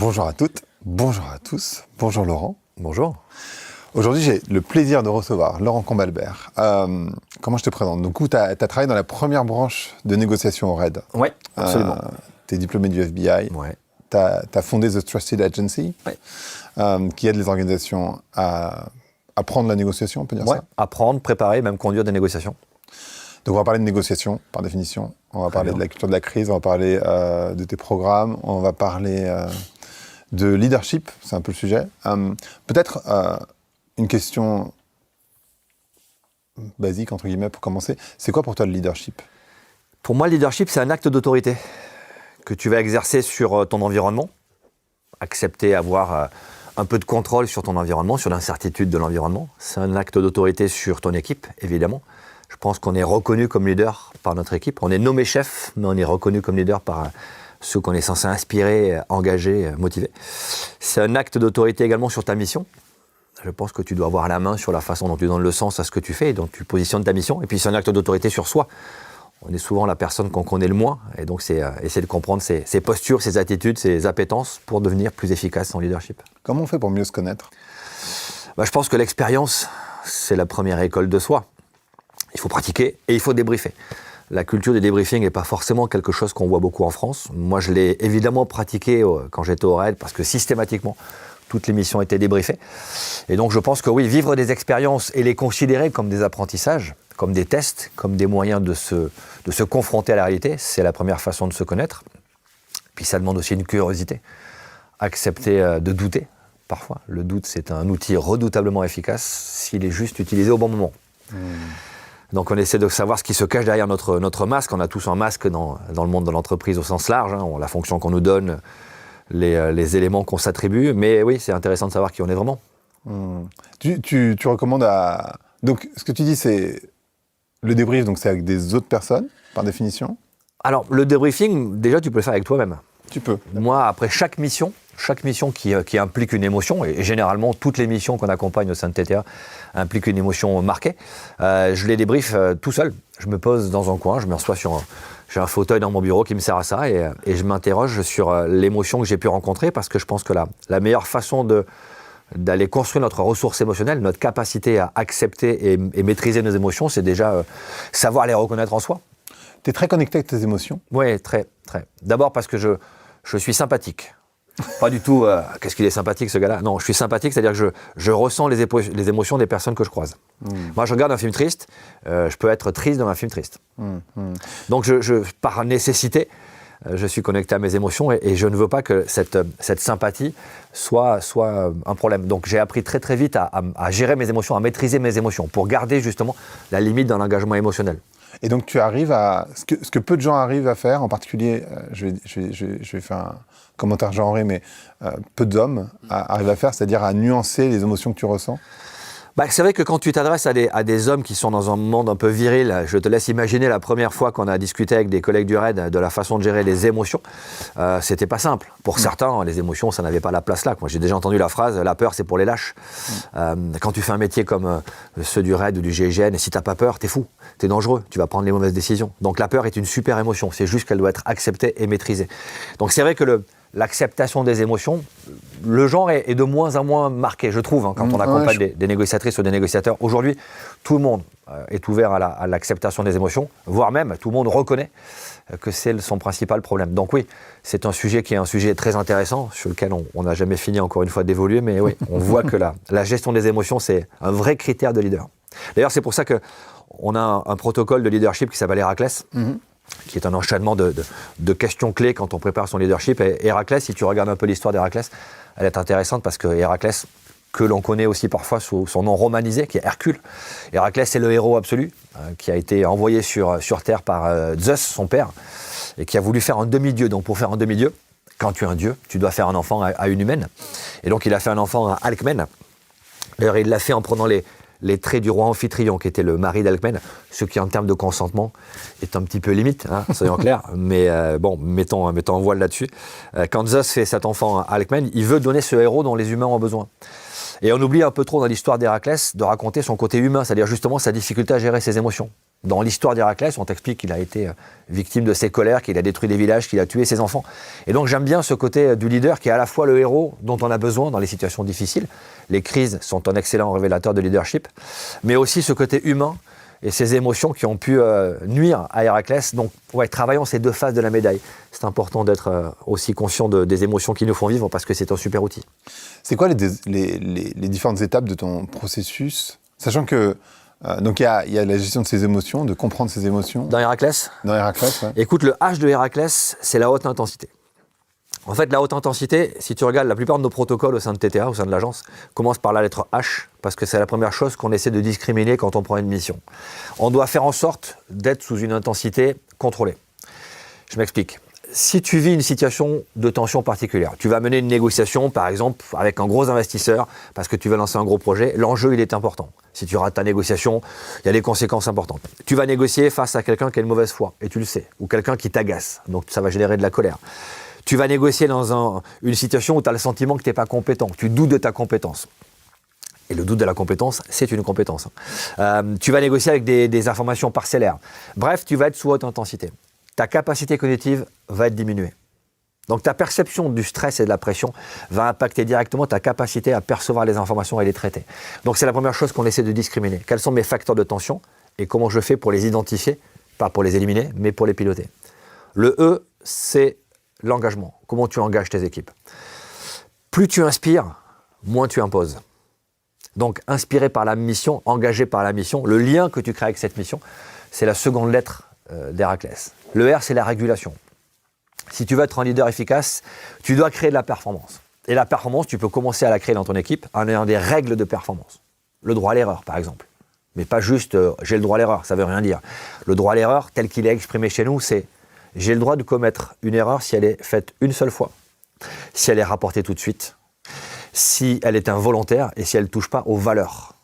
Bonjour à toutes, bonjour à tous, bonjour Laurent. Bonjour. Aujourd'hui, j'ai le plaisir de recevoir Laurent Combalbert. Comment je te présente? Donc, tu as travaillé dans la première branche de négociation au RAID. Oui, absolument. Tu es diplômé du FBI. Ouais. Tu as fondé The Trusted Agency, qui aide les organisations à apprendre la négociation, on peut dire ça? Apprendre, préparer, même conduire des négociations. Donc, on va parler de négociation, par définition. On va parler de la culture de la crise, on va parler de tes programmes, on va parler de leadership, c'est un peu le sujet. Peut-être une question basique, entre guillemets, pour commencer. C'est quoi pour toi le leadership? Pour moi, le leadership, c'est un acte d'autorité que tu vas exercer sur ton environnement. Accepter, avoir un peu de contrôle sur ton environnement, sur l'incertitude de l'environnement. C'est un acte d'autorité sur ton équipe, évidemment. Je pense qu'on est reconnu comme leader par notre équipe. On est nommé chef, mais on est reconnu comme leader par ceux qu'on est censé inspirer, engager, motiver. C'est un acte d'autorité également sur ta mission. Je pense que tu dois avoir la main sur la façon dont tu donnes le sens à ce que tu fais et dont tu positionnes ta mission. Et puis c'est un acte d'autorité sur soi. On est souvent la personne qu'on connaît le moins. Et donc c'est essayer de comprendre ses postures, ses attitudes, ses appétences pour devenir plus efficace en leadership. Comment on fait pour mieux se connaître? Je pense que l'expérience, c'est la première école de soi. Il faut pratiquer et il faut débriefer. La culture du débriefing n'est pas forcément quelque chose qu'on voit beaucoup en France. Moi, je l'ai évidemment pratiqué quand j'étais au RAID parce que systématiquement, toutes les missions étaient débriefées. Et donc, je pense que oui, vivre des expériences et les considérer comme des apprentissages, comme des tests, comme des moyens de se confronter à la réalité, c'est la première façon de se connaître. Puis ça demande aussi une curiosité. Accepter de douter, parfois. Le doute, c'est un outil redoutablement efficace s'il est juste utilisé au bon moment. Donc on essaie de savoir ce qui se cache derrière notre masque. On a tous un masque dans le monde de l'entreprise au sens large, la fonction qu'on nous donne, les éléments qu'on s'attribue. Mais oui, c'est intéressant de savoir qui on est vraiment. Tu recommandes à... Donc ce que tu dis, c'est le débrief, donc c'est avec des autres personnes, par définition? Alors le débriefing, déjà tu peux le faire avec toi-même. Tu peux. Moi, après chaque mission qui implique une émotion, et généralement toutes les missions qu'on accompagne au sein de TTA impliquent une émotion marquée, je les débriefe tout seul. Je me pose dans un coin, je me reçois j'ai un fauteuil dans mon bureau qui me sert à ça, et je m'interroge sur l'émotion que j'ai pu rencontrer, parce que je pense que la meilleure façon d'aller construire notre ressource émotionnelle, notre capacité à accepter et maîtriser nos émotions, c'est déjà savoir les reconnaître en soi. Tu es très connecté avec tes émotions? Oui, très, très. D'abord parce que je suis sympathique. Pas du tout, qu'est-ce qu'il est sympathique ce gars-là. Non, je suis sympathique, c'est-à-dire que je ressens les émotions des personnes que je croise. Moi, je regarde un film triste, je peux être triste dans un film triste. Donc, par nécessité, je suis connecté à mes émotions et je ne veux pas que cette sympathie soit un problème. Donc, j'ai appris très très vite à gérer mes émotions, à maîtriser mes émotions pour garder justement la limite dans l'engagement émotionnel. Et donc, tu arrives à... Ce que peu de gens arrivent à faire, en particulier, je vais faire un commentaire genré, mais peu d'hommes arrivent à faire, c'est-à-dire à nuancer les émotions que tu ressens? C'est vrai que quand tu t'adresses à des hommes qui sont dans un monde un peu viril, je te laisse imaginer la première fois qu'on a discuté avec des collègues du RAID de la façon de gérer les émotions. C'était pas simple. Pour certains, les émotions, ça n'avait pas la place là. Moi, j'ai déjà entendu la phrase « la peur, c'est pour les lâches ». Quand tu fais un métier comme ceux du RAID ou du GIGN, et si t'as pas peur, t'es fou, t'es dangereux, tu vas prendre les mauvaises décisions. Donc la peur est une super émotion, c'est juste qu'elle doit être acceptée et maîtrisée. Donc c'est vrai que l'acceptation des émotions, le genre est de moins en moins marqué, je trouve, quand on accompagne des négociatrices ou des négociateurs. Aujourd'hui, tout le monde est ouvert à l'acceptation des émotions, voire même tout le monde reconnaît que c'est son principal problème. Donc oui, c'est un sujet qui est un sujet très intéressant, sur lequel on n'a jamais fini encore une fois d'évoluer, mais oui, on voit que la gestion des émotions, c'est un vrai critère de leader. D'ailleurs, c'est pour ça qu'on a un protocole de leadership qui s'appelle Héraclès, qui est un enchaînement de questions clés quand on prépare son leadership. Et Héraclès, si tu regardes un peu l'histoire d'Héraclès, elle est intéressante parce que Héraclès, que l'on connaît aussi parfois sous son nom romanisé, qui est Hercule. Héraclès, c'est le héros absolu, qui a été envoyé sur Terre par Zeus, son père, et qui a voulu faire un demi-dieu. Donc pour faire un demi-dieu, quand tu es un dieu, tu dois faire un enfant à une humaine. Et donc il a fait un enfant à Alcmène. D'ailleurs, il l'a fait en prenant les traits du roi Amphitryon, qui était le mari d'Alcmène, ce qui en termes de consentement est un petit peu limite, soyons clairs, mais mettons un voile là-dessus. Quand Zeus fait cet enfant à Alcmène, il veut donner ce héros dont les humains ont besoin. Et on oublie un peu trop dans l'histoire d'Héraclès de raconter son côté humain, c'est-à-dire justement sa difficulté à gérer ses émotions. Dans l'histoire d'Héraclès, on t'explique qu'il a été victime de ses colères, qu'il a détruit des villages, qu'il a tué ses enfants. Et donc j'aime bien ce côté du leader qui est à la fois le héros dont on a besoin dans les situations difficiles. Les crises sont un excellent révélateur de leadership, mais aussi ce côté humain et ces émotions qui ont pu nuire à Héraclès. Donc, ouais, travaillons ces deux faces de la médaille. C'est important d'être aussi conscient des émotions qui nous font vivre parce que c'est un super outil. C'est quoi les différentes étapes de ton processus, sachant que donc il y a la gestion de ses émotions, de comprendre ses émotions. Dans Héraclès, ouais. Écoute, le H de Héraclès, c'est la haute intensité. En fait, la haute intensité, si tu regardes la plupart de nos protocoles au sein de TTA, au sein de l'agence, commencent par la lettre H, parce que c'est la première chose qu'on essaie de discriminer quand on prend une mission. On doit faire en sorte d'être sous une intensité contrôlée. Je m'explique. Si tu vis une situation de tension particulière, tu vas mener une négociation, par exemple, avec un gros investisseur, parce que tu veux lancer un gros projet, l'enjeu, il est important. Si tu rates ta négociation, il y a des conséquences importantes. Tu vas négocier face à quelqu'un qui a une mauvaise foi, et tu le sais, ou quelqu'un qui t'agace, donc ça va générer de la colère. Tu vas négocier dans une situation où tu as le sentiment que tu n'es pas compétent, que tu doutes de ta compétence. Et le doute de la compétence, c'est une compétence. Tu vas négocier avec des informations parcellaires. Bref, tu vas être sous haute intensité. Ta capacité cognitive va être diminuée. Donc ta perception du stress et de la pression va impacter directement ta capacité à percevoir les informations et les traiter. Donc c'est la première chose qu'on essaie de discriminer. Quels sont mes facteurs de tension et comment je fais pour les identifier, pas pour les éliminer, mais pour les piloter. Le E, c'est l'engagement. Comment tu engages tes équipes. Plus tu inspires, moins tu imposes. Donc, inspiré par la mission, engagé par la mission, le lien que tu crées avec cette mission, c'est la seconde lettre d'Héraclès. Le R, c'est la régulation. Si tu veux être un leader efficace, tu dois créer de la performance. Et la performance, tu peux commencer à la créer dans ton équipe en ayant des règles de performance. Le droit à l'erreur, par exemple. Mais pas juste j'ai le droit à l'erreur, ça veut rien dire. Le droit à l'erreur, tel qu'il est exprimé chez nous, c'est j'ai le droit de commettre une erreur si elle est faite une seule fois, si elle est rapportée tout de suite, si elle est involontaire et si elle ne touche pas aux valeurs,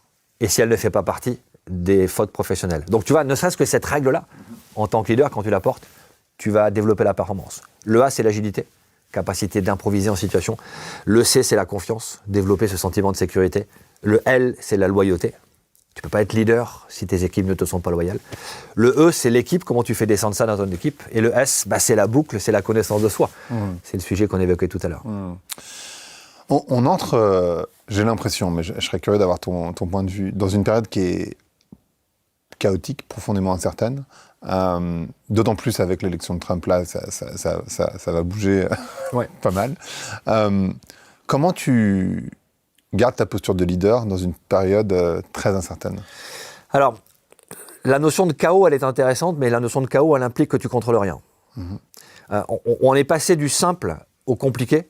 et si elle ne fait pas partie des fautes professionnelles. Donc tu vois, ne serait-ce que cette règle-là, en tant que leader, quand tu la portes, tu vas développer la performance. Le A, c'est l'agilité, capacité d'improviser en situation. Le C, c'est la confiance, développer ce sentiment de sécurité. Le L, c'est la loyauté. Tu ne peux pas être leader si tes équipes ne te sont pas loyales. Le E, c'est l'équipe, comment tu fais descendre ça dans ton équipe. Et le S, c'est la boucle, c'est la connaissance de soi. C'est le sujet qu'on évoquait tout à l'heure. On entre, j'ai l'impression, mais je serais curieux d'avoir ton point de vue, dans une période qui est chaotique, profondément incertaine. D'autant plus avec l'élection de Trump, là, ça va bouger pas mal. Comment tu gardes ta posture de leader dans une période très incertaine? Alors, la notion de chaos, elle est intéressante, mais la notion de chaos, elle implique que tu contrôles rien. On est passé du simple au compliqué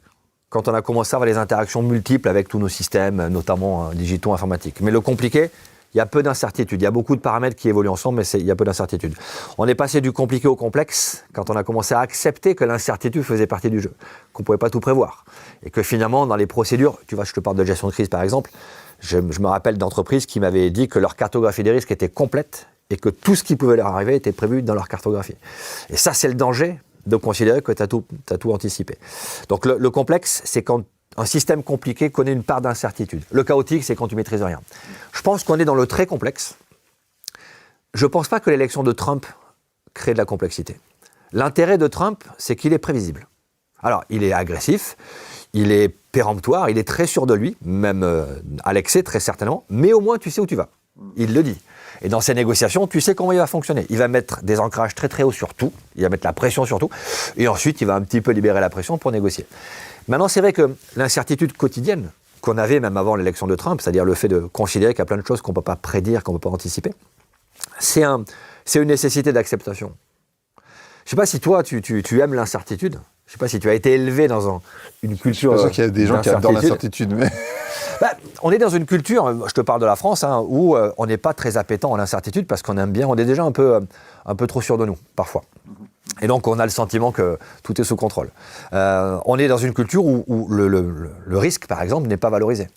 quand on a commencé à avoir des interactions multiples avec tous nos systèmes, notamment digitaux, informatiques. Mais le compliqué, il y a peu d'incertitudes. Il y a beaucoup de paramètres qui évoluent ensemble, mais il y a peu d'incertitudes. On est passé du compliqué au complexe quand on a commencé à accepter que l'incertitude faisait partie du jeu, qu'on ne pouvait pas tout prévoir. Et que finalement, dans les procédures, tu vois, je te parle de gestion de crise par exemple, je me rappelle d'entreprises qui m'avaient dit que leur cartographie des risques était complète et que tout ce qui pouvait leur arriver était prévu dans leur cartographie. Et ça, c'est le danger de considérer que tu as tout anticipé. Donc le complexe, c'est quand un système compliqué connaît une part d'incertitude. Le chaotique, c'est quand tu maîtrises rien. Je pense qu'on est dans le très complexe. Je ne pense pas que l'élection de Trump crée de la complexité. L'intérêt de Trump, c'est qu'il est prévisible. Alors, il est agressif, il est péremptoire, il est très sûr de lui, même à l'excès, très certainement, mais au moins, tu sais où tu vas. Il le dit. Et dans ces négociations, tu sais comment il va fonctionner. Il va mettre des ancrages très très hauts sur tout, il va mettre la pression sur tout, et ensuite, il va un petit peu libérer la pression pour négocier. Maintenant, c'est vrai que l'incertitude quotidienne qu'on avait même avant l'élection de Trump, c'est-à-dire le fait de considérer qu'il y a plein de choses qu'on ne peut pas prédire, qu'on ne peut pas anticiper, c'est une nécessité d'acceptation. Je ne sais pas si toi, tu aimes l'incertitude. Je ne sais pas si tu as été élevé dans une culture. Je suis pas sûr qu'il y a des gens qui adorent l'incertitude, mais. On est dans une culture, je te parle de la France, où on n'est pas très appétant à l'incertitude parce qu'on aime bien, on est déjà un peu trop sûr de nous, parfois. Et donc, on a le sentiment que tout est sous contrôle. On est dans une culture où le risque, par exemple, n'est pas valorisé.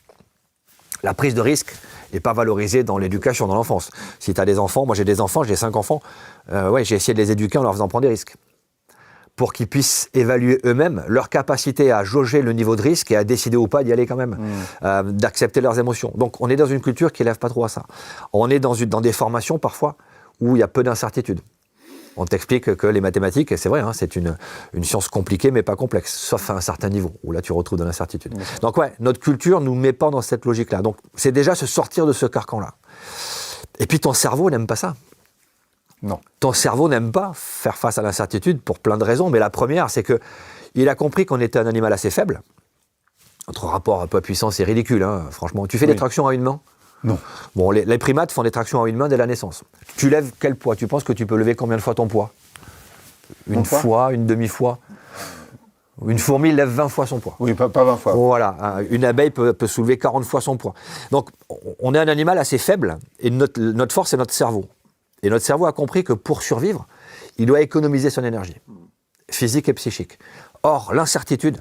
La prise de risque n'est pas valorisée dans l'éducation, dans l'enfance. Si tu as des enfants, moi j'ai des enfants, j'ai 5 enfants, j'ai essayé de les éduquer en leur faisant prendre des risques. Pour qu'ils puissent évaluer eux-mêmes leur capacité à jauger le niveau de risque et à décider ou pas d'y aller quand même, d'accepter leurs émotions. Donc on est dans une culture qui n'élève pas trop à ça. On est dans des formations parfois où il y a peu d'incertitudes. On t'explique que les mathématiques, et c'est vrai, hein, c'est une science compliquée mais pas complexe, sauf à un certain niveau, où là tu retrouves de l'incertitude. Donc ouais, notre culture ne nous met pas dans cette logique-là. Donc c'est déjà se sortir de ce carcan-là. Et puis ton cerveau n'aime pas ça. Non. Ton cerveau n'aime pas faire face à l'incertitude pour plein de raisons, mais la première, c'est qu'il a compris qu'on était un animal assez faible. Notre rapport à poids-puissance est ridicule, hein, franchement. Tu fais des tractions à une main ? Non. Bon, les primates font des tractions à une main dès la naissance. Tu lèves quel poids ? Tu penses que tu peux lever combien de fois ton poids ? Une fois, une demi-fois. Une fourmi lève 20 fois son poids. Oui, pas 20 fois. Voilà, une abeille peut soulever 40 fois son poids. Donc, on est un animal assez faible, et notre force, c'est notre cerveau. Et notre cerveau a compris que pour survivre, il doit économiser son énergie, physique et psychique. Or, l'incertitude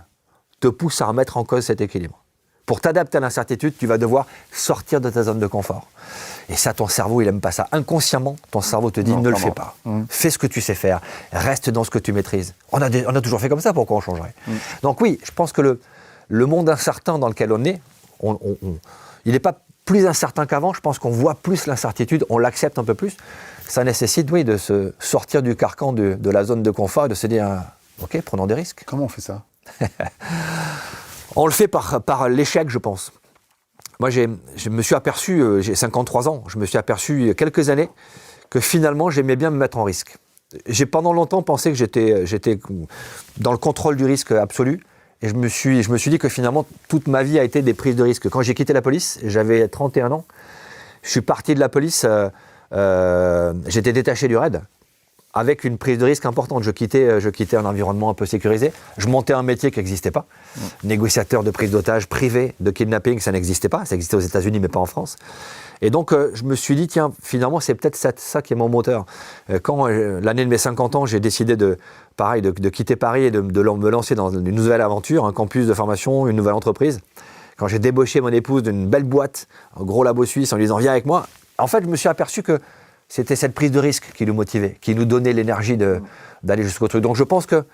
te pousse à remettre en cause cet équilibre. Pour t'adapter à l'incertitude, tu vas devoir sortir de ta zone de confort. Et ça, ton cerveau, il n'aime pas ça. Inconsciemment, ton cerveau te dit non, ne le fais pas. Fais ce que tu sais faire. Reste dans ce que tu maîtrises. On a toujours fait comme ça, pourquoi on changerait ? Donc oui, je pense que le monde incertain dans lequel on est, il n'est pas plus incertain qu'avant. Je pense qu'on voit plus l'incertitude, on l'accepte un peu plus. Ça nécessite, oui, de se sortir du carcan de la zone de confort et de se dire, ok, prenons des risques. Comment on fait ça ? On le fait par l'échec, je pense. Moi, je me suis aperçu, j'ai 53 ans, je me suis aperçu il y a quelques années que finalement, j'aimais bien me mettre en risque. J'ai pendant longtemps pensé que j'étais dans le contrôle du risque absolu. Et je me suis dit que finalement, toute ma vie a été des prises de risque. Quand j'ai quitté la police, j'avais 31 ans. Je suis parti de la police, j'étais détaché du RAID, avec une prise de risque importante. Je quittais un environnement un peu sécurisé. Je montais un métier qui n'existait pas. Négociateur de prise d'otages privé, de kidnapping, ça n'existait pas. Ça existait aux États-Unis, mais pas en France. Et donc, je me suis dit, tiens, finalement, c'est peut-être ça qui est mon moteur. Quand, l'année de mes 50 ans, j'ai décidé de quitter Paris et de me lancer dans une nouvelle aventure, un campus de formation, une nouvelle entreprise. Quand j'ai débauché mon épouse d'une belle boîte, un gros labo suisse, en lui disant, viens avec moi, en fait, je me suis aperçu que c'était cette prise de risque qui nous motivait, qui nous donnait l'énergie d'aller jusqu'au truc. Donc je pense que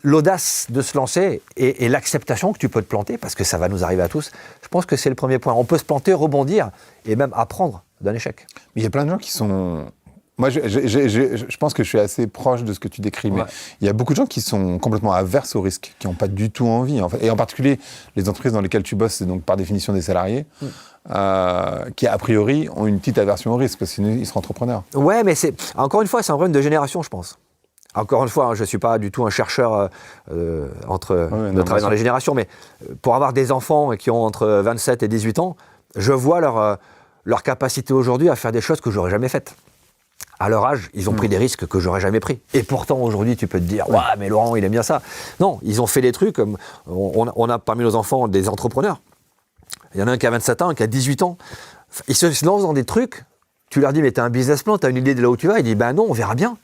l'audace de se lancer et l'acceptation que tu peux te planter, parce que ça va nous arriver à tous, je pense que c'est le premier point. On peut se planter, rebondir et même apprendre d'un échec. Mais il y a plein de gens qui sont... Moi, je pense que je suis assez proche de ce que tu décris, mais il y a beaucoup de gens qui sont complètement averses au risque, qui n'ont pas du tout envie. En fait. Et en particulier, les entreprises dans lesquelles tu bosses, c'est donc par définition des salariés, qui a priori ont une petite aversion au risque, parce que sinon ils seraient entrepreneurs. Ouais, mais encore une fois, c'est un problème de génération, je pense. Encore une fois, je ne suis pas du tout un chercheur de travail dans les générations, mais pour avoir des enfants qui ont entre 27 et 18 ans, je vois leur capacité aujourd'hui à faire des choses que je n'aurais jamais faites. À leur âge, ils ont pris des risques que j'aurais jamais pris. Et pourtant, aujourd'hui, tu peux te dire, ouais, mais Laurent, il aime bien ça. Non, ils ont fait des trucs. On a parmi nos enfants des entrepreneurs. Il y en a un qui a 27 ans, un qui a 18 ans. Ils se lancent dans des trucs. Tu leur dis, mais t'as un business plan, t'as une idée de là où tu vas. Il dit, ben non, on verra bien.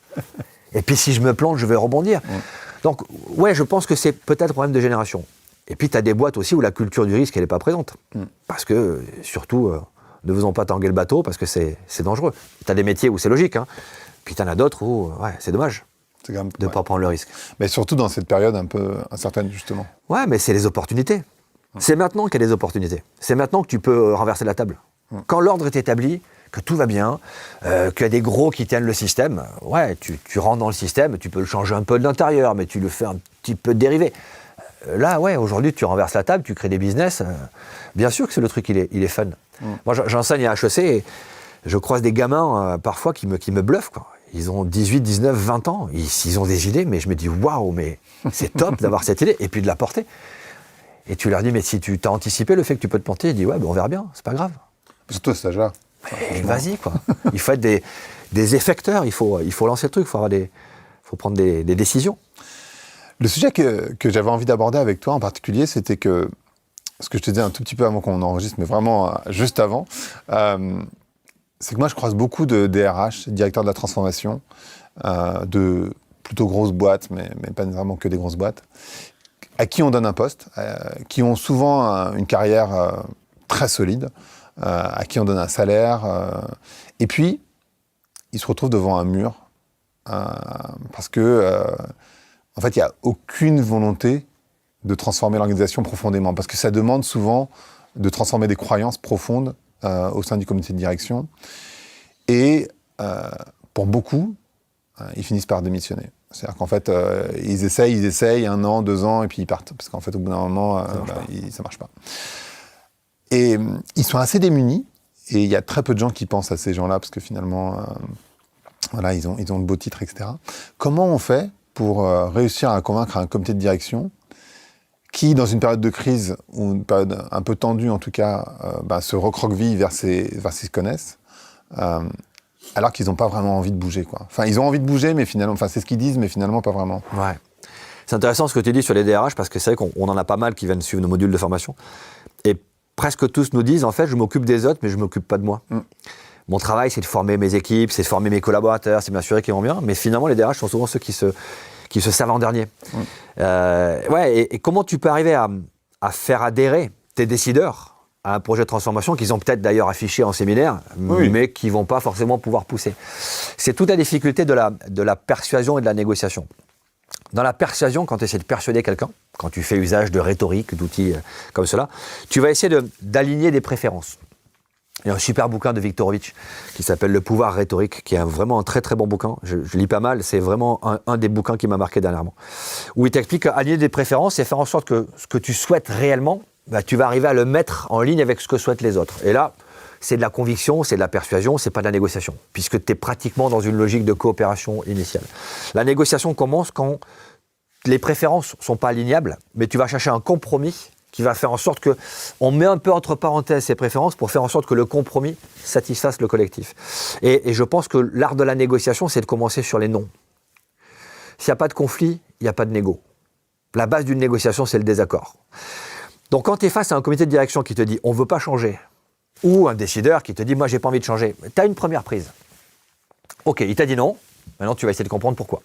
Et puis si je me plante, je vais rebondir. Donc, ouais, je pense que c'est peut-être un problème de génération. Et puis, tu as des boîtes aussi où la culture du risque, elle n'est pas présente. Parce que, surtout, ne faisons pas tanguer le bateau, parce que c'est dangereux. Tu as des métiers où c'est logique, hein. Puis tu en as d'autres où, c'est dommage de ne pas prendre le risque. Mais surtout dans cette période un peu incertaine, justement. Ouais, mais c'est les opportunités. C'est maintenant qu'il y a des opportunités. C'est maintenant que tu peux renverser la table. Quand l'ordre est établi, que tout va bien, qu'il y a des gros qui tiennent le système, ouais, tu rentres dans le système, tu peux le changer un peu de l'intérieur, mais tu le fais un petit peu dériver. Là, ouais, aujourd'hui, tu renverses la table, tu crées des business. Bien sûr que c'est le truc, il est fun. Moi, j'enseigne à HEC et je croise des gamins parfois qui me bluffent, quoi. Ils ont 18, 19, 20 ans. Ils ont des idées, mais je me dis, waouh, mais c'est top d'avoir cette idée et puis de la porter. Et tu leur dis, mais si tu t'as anticipé le fait que tu peux te planter, ils disent, ouais, ben on verra bien, c'est pas grave. Surtout à cet âge-là. Vas-y, quoi. Il faut être des effecteurs, il faut lancer le truc, il faut prendre des décisions. Le sujet que j'avais envie d'aborder avec toi en particulier, c'était que, ce que je te disais un tout petit peu avant qu'on enregistre, mais vraiment juste avant, c'est que moi je croise beaucoup de DRH, directeurs de la transformation, de plutôt grosses boîtes, mais pas nécessairement que des grosses boîtes, à qui on donne un poste, qui ont souvent une carrière très solide, à qui on donne un salaire, et puis ils se retrouvent devant un mur, parce que en fait il n'y a aucune volonté de transformer l'organisation profondément, parce que ça demande souvent de transformer des croyances profondes au sein du comité de direction, et pour beaucoup, ils finissent par démissionner. C'est-à-dire qu'en fait, ils essayent 1 an, 2 ans, et puis ils partent. Parce qu'en fait, au bout d'un moment, ça marche pas. Et ils sont assez démunis, et il y a très peu de gens qui pensent à ces gens-là, parce que finalement, voilà, ils ont le beau titre, etc. Comment on fait pour réussir à convaincre un comité de direction qui, dans une période de crise, ou une période un peu tendue en tout cas, se recroqueville vers ce qu'ils connaissent, alors qu'ils n'ont pas vraiment envie de bouger, quoi. Enfin, ils ont envie de bouger, mais finalement, c'est ce qu'ils disent, mais finalement pas vraiment. Ouais. C'est intéressant ce que tu dis sur les DRH, parce que c'est vrai qu'on en a pas mal qui viennent suivre nos modules de formation. Et presque tous nous disent, en fait, je m'occupe des autres, mais je ne m'occupe pas de moi. Mon travail, c'est de former mes équipes, c'est de former mes collaborateurs, c'est de m'assurer qu'ils vont bien. Mais finalement, les DRH sont souvent ceux qui se servent en dernier. Et comment tu peux arriver à faire adhérer tes décideurs à un projet de transformation qu'ils ont peut-être d'ailleurs affiché en séminaire, mais qui ne vont pas forcément pouvoir pousser. C'est toute la difficulté de la persuasion et de la négociation. Dans la persuasion, quand tu essaies de persuader quelqu'un, quand tu fais usage de rhétorique, d'outils comme cela, tu vas essayer d'aligner des préférences. Il y a un super bouquin de Viktorovitch qui s'appelle Le pouvoir rhétorique, qui est vraiment un très très bon bouquin. Je lis pas mal, c'est vraiment un des bouquins qui m'a marqué dernièrement. Où il t'explique aligner des préférences et faire en sorte que ce que tu souhaites réellement, tu vas arriver à le mettre en ligne avec ce que souhaitent les autres. Et là, c'est de la conviction, c'est de la persuasion, c'est pas de la négociation, puisque tu es pratiquement dans une logique de coopération initiale. La négociation commence quand les préférences sont pas alignables, mais tu vas chercher un compromis qui va faire en sorte qu'on met un peu entre parenthèses ces préférences pour faire en sorte que le compromis satisfasse le collectif. Et je pense que l'art de la négociation, c'est de commencer sur les non. S'il n'y a pas de conflit, il n'y a pas de négo. La base d'une négociation, c'est le désaccord. Donc quand tu es face à un comité de direction qui te dit « on ne veut pas changer », ou un décideur qui te dit « moi, j'ai pas envie de changer », tu as une première prise. Ok, il t'a dit non, maintenant tu vas essayer de comprendre pourquoi.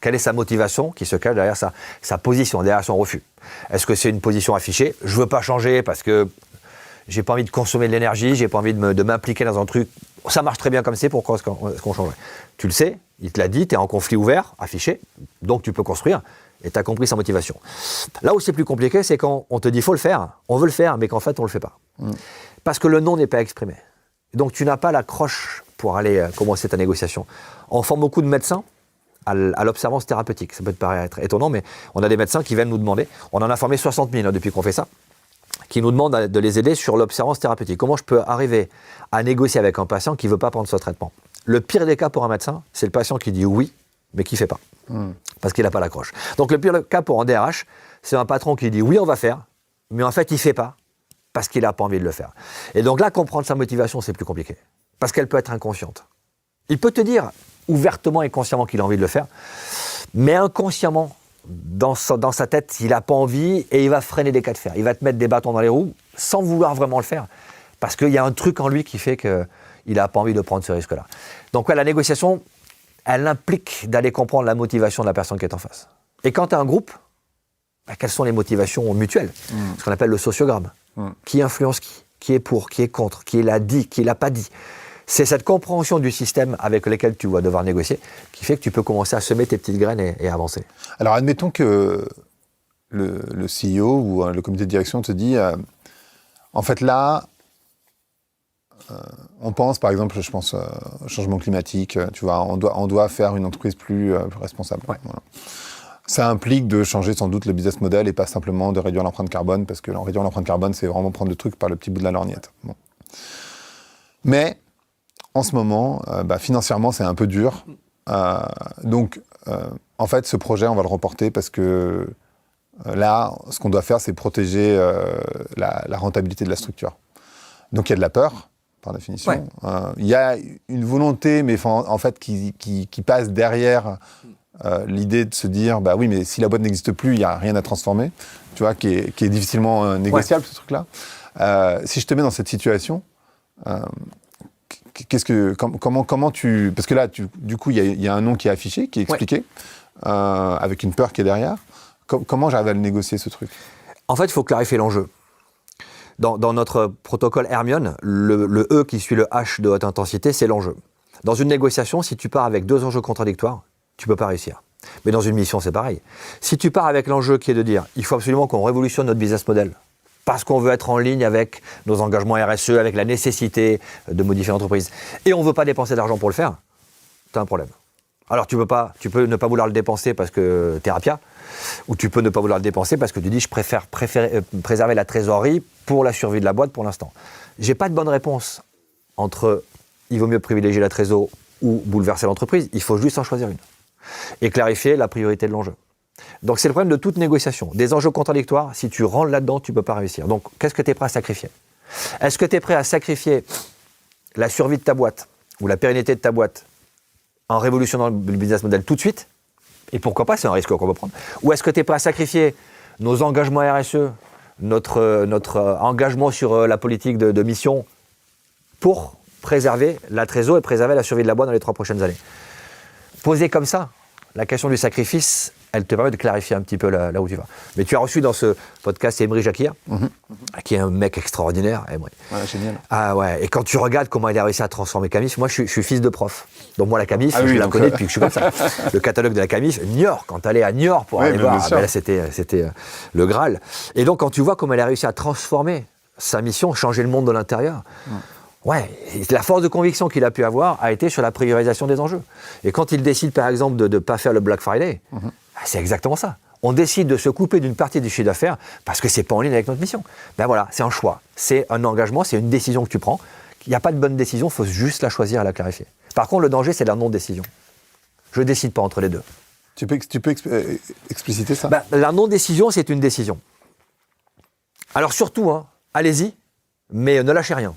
Quelle est sa motivation qui se cache derrière sa position, derrière son refus? Est-ce que c'est une position affichée? Je ne veux pas changer parce que j'ai pas envie de consommer de l'énergie, j'ai pas envie de m'impliquer dans un truc. Ça marche très bien comme c'est, pourquoi est-ce qu'on changerait? Tu le sais, il te l'a dit, tu es en conflit ouvert, affiché, donc tu peux construire et tu as compris sa motivation. Là où c'est plus compliqué, c'est quand on te dit faut le faire, on veut le faire, mais qu'en fait on ne le fait pas. Parce que le non n'est pas exprimé. Donc tu n'as pas l'accroche pour aller commencer ta négociation. On forme beaucoup de médecins à l'observance thérapeutique. Ça peut te paraître étonnant, mais on a des médecins qui viennent nous demander, on en a formé 60 000 depuis qu'on fait ça, qui nous demandent de les aider sur l'observance thérapeutique. Comment je peux arriver à négocier avec un patient qui ne veut pas prendre ce traitement? Le pire des cas pour un médecin, c'est le patient qui dit oui, mais qui ne fait pas, parce qu'il n'a pas l'accroche. Donc le pire cas pour un DRH, c'est un patron qui dit oui, on va faire, mais en fait, il ne fait pas, parce qu'il n'a pas envie de le faire. Et donc là, comprendre sa motivation, c'est plus compliqué, parce qu'elle peut être inconsciente. Il peut te dire ouvertement et consciemment qu'il a envie de le faire, mais inconsciemment, dans sa tête, il n'a pas envie et il va freiner des cas de fer. Il va te mettre des bâtons dans les roues sans vouloir vraiment le faire, parce qu'il y a un truc en lui qui fait qu'il n'a pas envie de prendre ce risque-là. Donc la négociation, elle implique d'aller comprendre la motivation de la personne qui est en face. Et quand tu as un groupe, quelles sont les motivations mutuelles? Ce qu'on appelle le sociogramme. Qui influence qui est pour, qui est contre, qui l'a dit, qui l'a pas dit. C'est cette compréhension du système avec lequel tu vas devoir négocier qui fait que tu peux commencer à semer tes petites graines et avancer. Alors admettons que le CEO ou le comité de direction te dit en fait là, on pense par exemple, je pense au changement climatique, tu vois, on doit faire une entreprise plus responsable. Ouais. Voilà. Ça implique de changer sans doute le business model et pas simplement de réduire l'empreinte carbone, parce que réduire l'empreinte carbone, c'est vraiment prendre le truc par le petit bout de la lorgnette. Bon. Mais en ce moment, financièrement, c'est un peu dur. Donc, en fait, ce projet, on va le reporter parce que là, ce qu'on doit faire, c'est protéger la rentabilité de la structure. Donc, il y a de la peur, par définition. Ouais. Il y a une volonté, mais en fait, qui passe derrière l'idée de se dire, bah oui, mais si la boîte n'existe plus, il n'y a rien à transformer, tu vois, qui est difficilement négociable, ce truc-là. Si je te mets dans cette situation, comment tu... Parce que là, du coup, il y a un nom qui est affiché, qui est expliqué, avec une peur qui est derrière. Comment j'arrive à le négocier, ce truc? En fait, il faut clarifier l'enjeu. Dans notre protocole Hermione, le E qui suit le H de haute intensité, c'est l'enjeu. Dans une négociation, si tu pars avec deux enjeux contradictoires, tu ne peux pas réussir. Mais dans une mission, c'est pareil. Si tu pars avec l'enjeu qui est de dire il faut absolument qu'on révolutionne notre business model parce qu'on veut être en ligne avec nos engagements RSE, avec la nécessité de modifier l'entreprise, et on ne veut pas dépenser d'argent pour le faire, tu as un problème. Alors tu peux ne pas vouloir le dépenser parce que t'es rapia, ou tu peux ne pas vouloir le dépenser parce que tu dis je préfère préserver la trésorerie pour la survie de la boîte pour l'instant. J'ai pas de bonne réponse entre il vaut mieux privilégier la trésor ou bouleverser l'entreprise, il faut juste en choisir une. Et clarifier la priorité de l'enjeu. Donc c'est le problème de toute négociation. Des enjeux contradictoires, si tu rentres là-dedans, tu ne peux pas réussir. Donc qu'est-ce que tu es prêt à sacrifier? Est-ce que tu es prêt à sacrifier la survie de ta boîte ou la pérennité de ta boîte en révolutionnant le business model tout de suite? Et pourquoi pas, c'est un risque qu'on peut prendre. Ou est-ce que tu es prêt à sacrifier nos engagements RSE, notre engagement sur la politique de mission pour préserver la trésor et préserver la survie de la boîte dans les 3 prochaines années? Posée comme ça, la question du sacrifice, elle te permet de clarifier un petit peu là où tu vas. Mais tu as reçu dans ce podcast Emery Jacquier, qui est un mec extraordinaire. Emery. Ouais, génial. Ah ouais, et quand tu regardes comment il a réussi à transformer Camif, moi je suis fils de prof. Donc moi la Camif, je la connais depuis que je suis comme ça. Le catalogue de la Camif, Niort, quand tu allais à Niort pour aller voir, là c'était le Graal. Et donc quand tu vois comment elle a réussi à transformer sa mission, changer le monde de l'intérieur, ouais, la force de conviction qu'il a pu avoir a été sur la priorisation des enjeux. Et quand il décide par exemple de ne pas faire le Black Friday, c'est exactement ça. On décide de se couper d'une partie du chiffre d'affaires parce que c'est pas en ligne avec notre mission. Ben voilà, c'est un choix, c'est un engagement, c'est une décision que tu prends. Il n'y a pas de bonne décision, il faut juste la choisir et la clarifier. Par contre, le danger, c'est la non-décision. Je ne décide pas entre les deux. Tu peux expliciter ça? La non-décision, c'est une décision. Alors surtout, allez-y, mais ne lâchez rien.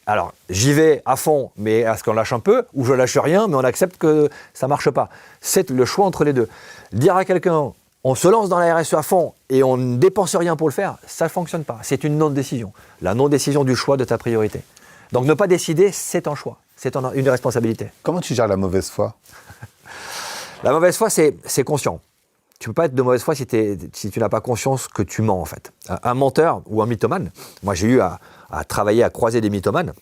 Alors, j'y vais à fond, mais est-ce qu'on lâche un peu? Ou je lâche rien, mais on accepte que ça ne marche pas. C'est le choix entre les deux. Dire à quelqu'un, on se lance dans la RSE à fond et on ne dépense rien pour le faire, ça ne fonctionne pas. C'est une non-décision. La non-décision du choix de ta priorité. Donc ne pas décider, c'est un choix. C'est une responsabilité. Comment tu gères la mauvaise foi? La mauvaise foi, c'est conscient. Tu ne peux pas être de mauvaise foi si tu n'as pas conscience que tu mens, en fait. Un menteur ou un mythomane, moi j'ai eu à travailler, à croiser des mythomanes,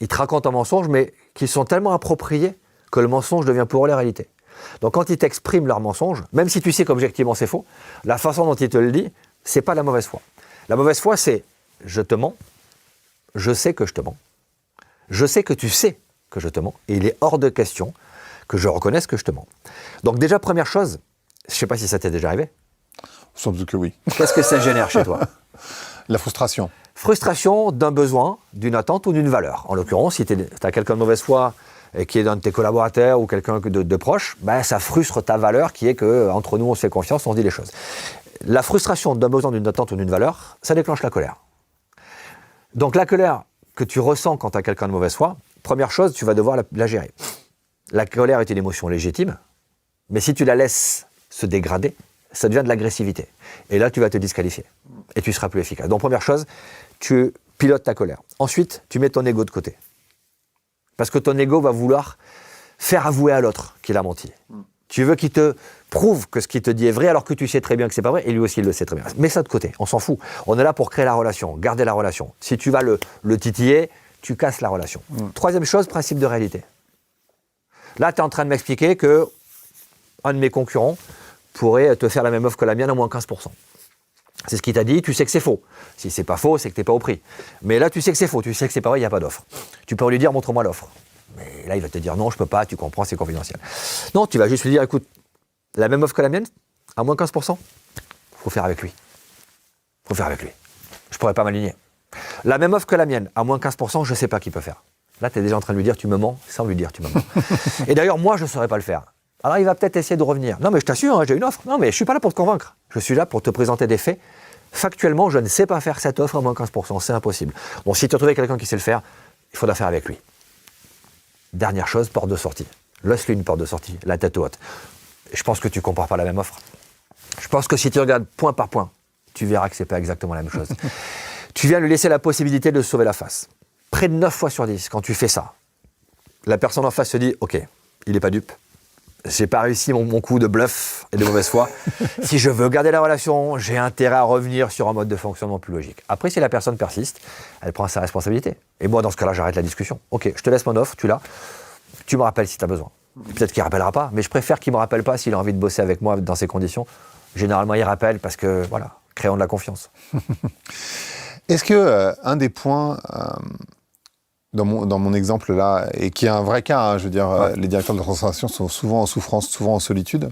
ils te racontent un mensonge, mais qui sont tellement appropriés que le mensonge devient pour eux la réalité. Donc quand ils t'expriment leur mensonge, même si tu sais qu'objectivement c'est faux, la façon dont ils te le disent, c'est pas la mauvaise foi. La mauvaise foi, c'est je te mens, je sais que je te mens, je sais que tu sais que je te mens, et il est hors de question que je reconnaisse que je te mens. Donc déjà, première chose, je ne sais pas si ça t'est déjà arrivé. Sans doute que oui. Qu'est-ce que ça génère chez toi? La frustration. Frustration d'un besoin, d'une attente ou d'une valeur. En l'occurrence, si tu as quelqu'un de mauvaise foi et qui est d'un de tes collaborateurs ou quelqu'un de proche, ça frustre ta valeur qui est qu'entre nous, on se fait confiance, on se dit les choses. La frustration d'un besoin, d'une attente ou d'une valeur, ça déclenche la colère. Donc la colère que tu ressens quand tu as quelqu'un de mauvaise foi, première chose, tu vas devoir la gérer. La colère est une émotion légitime, mais si tu la laisses se dégrader, ça devient de l'agressivité. Et là, tu vas te disqualifier. Et tu seras plus efficace. Donc, première chose, tu pilotes ta colère. Ensuite, tu mets ton ego de côté. Parce que ton ego va vouloir faire avouer à l'autre qu'il a menti. Tu veux qu'il te prouve que ce qu'il te dit est vrai, alors que tu sais très bien que c'est pas vrai, et lui aussi, il le sait très bien. Mets ça de côté, on s'en fout. On est là pour créer la relation, garder la relation. Si tu vas le titiller, tu casses la relation. Troisième chose, principe de réalité. Là, tu es en train de m'expliquer que un de mes concurrents pourrait te faire la même offre que la mienne à moins 15%. C'est ce qu'il t'a dit, tu sais que c'est faux. Si c'est pas faux, c'est que t'es pas au prix. Mais là, tu sais que c'est faux, tu sais que c'est pas vrai, il n'y a pas d'offre. Tu peux lui dire, montre-moi l'offre. Mais là, il va te dire, non, je peux pas, tu comprends, c'est confidentiel. Non, tu vas juste lui dire, écoute, la même offre que la mienne, à moins 15%, faut faire avec lui. Faut faire avec lui. Je pourrais pas m'aligner. La même offre que la mienne, à moins 15%, je sais pas qui peut faire. Là, tu es déjà en train de lui dire, tu me mens, sans lui dire, tu me mens. Et d'ailleurs, moi, je ne saurais pas le faire. Alors, il va peut-être essayer de revenir. Non, mais je t'assure, j'ai une offre. Non, mais je ne suis pas là pour te convaincre. Je suis là pour te présenter des faits. Factuellement, je ne sais pas faire cette offre à moins 15%. C'est impossible. Bon, si tu as trouvé quelqu'un qui sait le faire, il faudra faire avec lui. Dernière chose, porte de sortie. Laisse-lui une porte de sortie, la tête haute. Je pense que tu ne compares pas la même offre. Je pense que si tu regardes point par point, tu verras que ce n'est pas exactement la même chose. Tu viens lui laisser la possibilité de sauver la face. Près de 9 fois sur 10, quand tu fais ça, la personne en face se dit « Ok, il n'est pas dupe. J'ai pas réussi mon coup de bluff et de mauvaise foi. Si je veux garder la relation, j'ai intérêt à revenir sur un mode de fonctionnement plus logique. » Après, si la personne persiste, elle prend sa responsabilité. Et moi, dans ce cas-là, j'arrête la discussion. Ok, je te laisse mon offre, tu l'as. Tu me rappelles si tu as besoin. Peut-être qu'il ne rappellera pas, mais je préfère qu'il ne me rappelle pas s'il a envie de bosser avec moi dans ces conditions. Généralement, il rappelle parce que, voilà, créons de la confiance. Est-ce que un des points, dans mon exemple là, et qui est un vrai cas, hein, je veux dire, les directeurs de la transformation sont souvent en souffrance, souvent en solitude,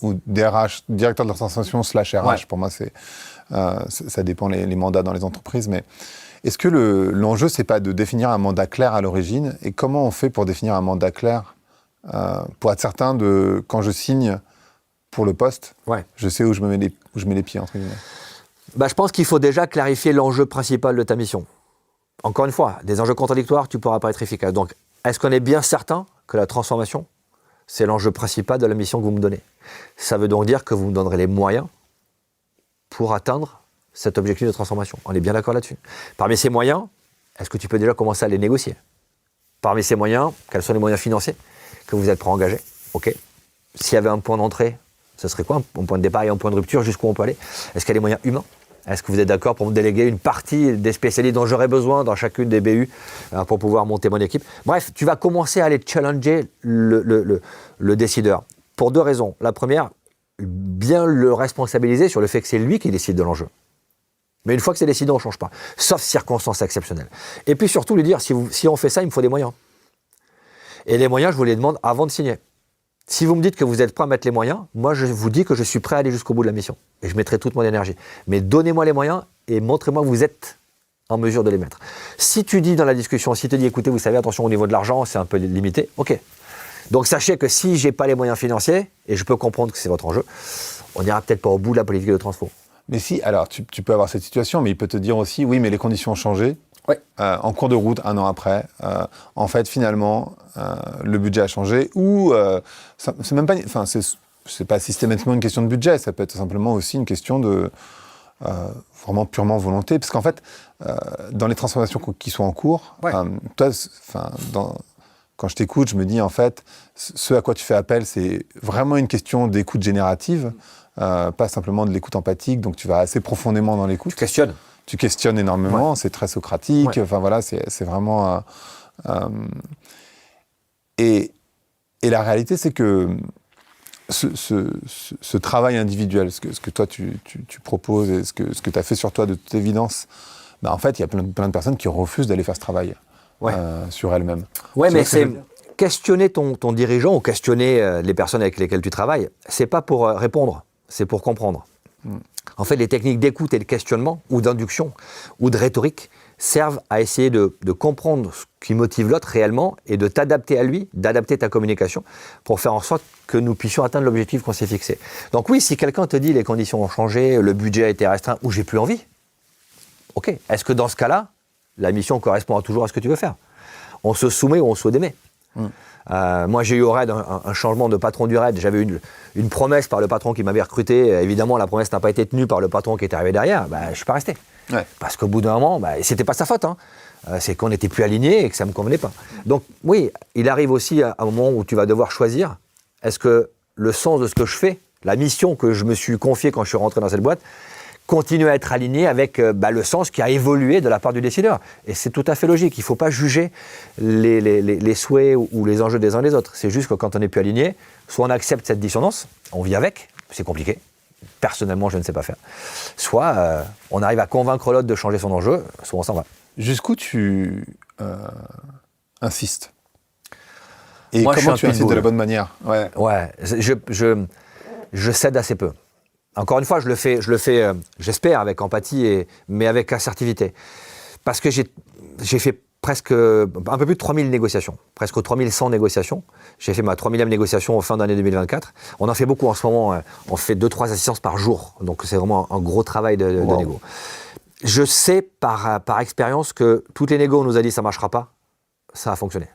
ou DRH, directeur de la transformation / RH, pour moi, ça dépend les mandats dans les entreprises, mais est-ce que l'enjeu, c'est pas de définir un mandat clair à l'origine, et comment on fait pour définir un mandat clair, pour être certain de, quand je signe pour le poste, je sais où je mets les pieds, entre guillemets. Je pense qu'il faut déjà clarifier l'enjeu principal de ta mission. Encore une fois, des enjeux contradictoires, tu ne pourras pas être efficace. Donc, est-ce qu'on est bien certain que la transformation, c'est l'enjeu principal de la mission que vous me donnez? Ça veut donc dire que vous me donnerez les moyens pour atteindre cet objectif de transformation. On est bien d'accord là-dessus. Parmi ces moyens, est-ce que tu peux déjà commencer à les négocier? Parmi ces moyens, quels sont les moyens financiers que vous êtes prêt à engager? OK. S'il y avait un point d'entrée, ce serait quoi? Un point de départ et un point de rupture, jusqu'où on peut aller? Est-ce qu'il y a des moyens humains? Est-ce que vous êtes d'accord pour me déléguer une partie des spécialistes dont j'aurais besoin dans chacune des BU pour pouvoir monter mon équipe? Bref, tu vas commencer à aller challenger le décideur. Pour 2 raisons. La première, bien le responsabiliser sur le fait que c'est lui qui décide de l'enjeu. Mais une fois que c'est décidé, on ne change pas. Sauf circonstances exceptionnelles. Et puis surtout lui dire, si on fait ça, il me faut des moyens. Et les moyens, je vous les demande avant de signer. Si vous me dites que vous êtes prêt à mettre les moyens, moi je vous dis que je suis prêt à aller jusqu'au bout de la mission. Et je mettrai toute mon énergie. Mais donnez-moi les moyens et montrez-moi que vous êtes en mesure de les mettre. Si tu dis dans la discussion, si tu dis écoutez, vous savez, attention au niveau de l'argent, c'est un peu limité, ok. Donc sachez que si j'ai pas les moyens financiers, et je peux comprendre que c'est votre enjeu, on n'ira peut-être pas au bout de la politique de transfo. Mais si, alors tu peux avoir cette situation, mais il peut te dire aussi, oui, mais les conditions ont changé. En cours de route, 1 an après, en fait, finalement, le budget a changé, ou c'est même pas, enfin, c'est pas systématiquement une question de budget, ça peut être simplement aussi une question de vraiment purement volonté, parce qu'en fait, dans les transformations qui sont en cours, toi, quand je t'écoute, je me dis en fait, ce à quoi tu fais appel, c'est vraiment une question d'écoute générative, pas simplement de l'écoute empathique, donc tu vas assez profondément dans l'écoute. Tu questionnes énormément, c'est très socratique, enfin voilà, c'est vraiment... Et la réalité, c'est que ce travail individuel, ce que toi tu proposes et ce que tu as fait sur toi de toute évidence, en fait, il y a plein de personnes qui refusent d'aller faire ce travail sur elles-mêmes. Oui, mais c'est questionner ton dirigeant ou questionner les personnes avec lesquelles tu travailles, c'est pas pour répondre, c'est pour comprendre. En fait, les techniques d'écoute et de questionnement, ou d'induction, ou de rhétorique, servent à essayer de comprendre ce qui motive l'autre réellement et de t'adapter à lui, d'adapter ta communication pour faire en sorte que nous puissions atteindre l'objectif qu'on s'est fixé. Donc oui, si quelqu'un te dit les conditions ont changé, le budget a été restreint ou j'ai plus envie, ok. Est-ce que dans ce cas-là, la mission correspond toujours à ce que tu veux faire? On se soumet ou on se démet. Moi, j'ai eu au RAID un changement de patron du RAID. J'avais une promesse par le patron qui m'avait recruté. Évidemment, la promesse n'a pas été tenue par le patron qui est arrivé derrière. Je ne suis pas resté. Parce qu'au bout d'un moment, ce n'était pas sa faute. C'est qu'on n'était plus alignés et que ça ne me convenait pas. Donc oui, il arrive aussi à un moment où tu vas devoir choisir. Est-ce que le sens de ce que je fais, la mission que je me suis confiée quand je suis rentré dans cette boîte, continue à être aligné avec le sens qui a évolué de la part du décideur. Et c'est tout à fait logique. Il ne faut pas juger les souhaits ou les enjeux des uns des autres. C'est juste que quand on n'est plus aligné, soit on accepte cette dissonance, on vit avec, c'est compliqué. Personnellement, je ne sais pas faire. Soit on arrive à convaincre l'autre de changer son enjeu, soit on s'en va. Jusqu'où tu insistes? Et moi, comment tu insistes de la bonne manière? Je cède assez peu. Encore une fois, je le fais, j'espère, avec empathie, mais avec assertivité. Parce que j'ai fait presque un peu plus de 3000 négociations, presque 3100 négociations. J'ai fait ma 3000e négociation en fin d'année 2024. On en fait beaucoup en ce moment, on fait 2-3 assistances par jour. Donc c'est vraiment un gros travail de négo. Je sais par expérience que toutes les négos, on nous a dit ça ne marchera pas, ça a fonctionné.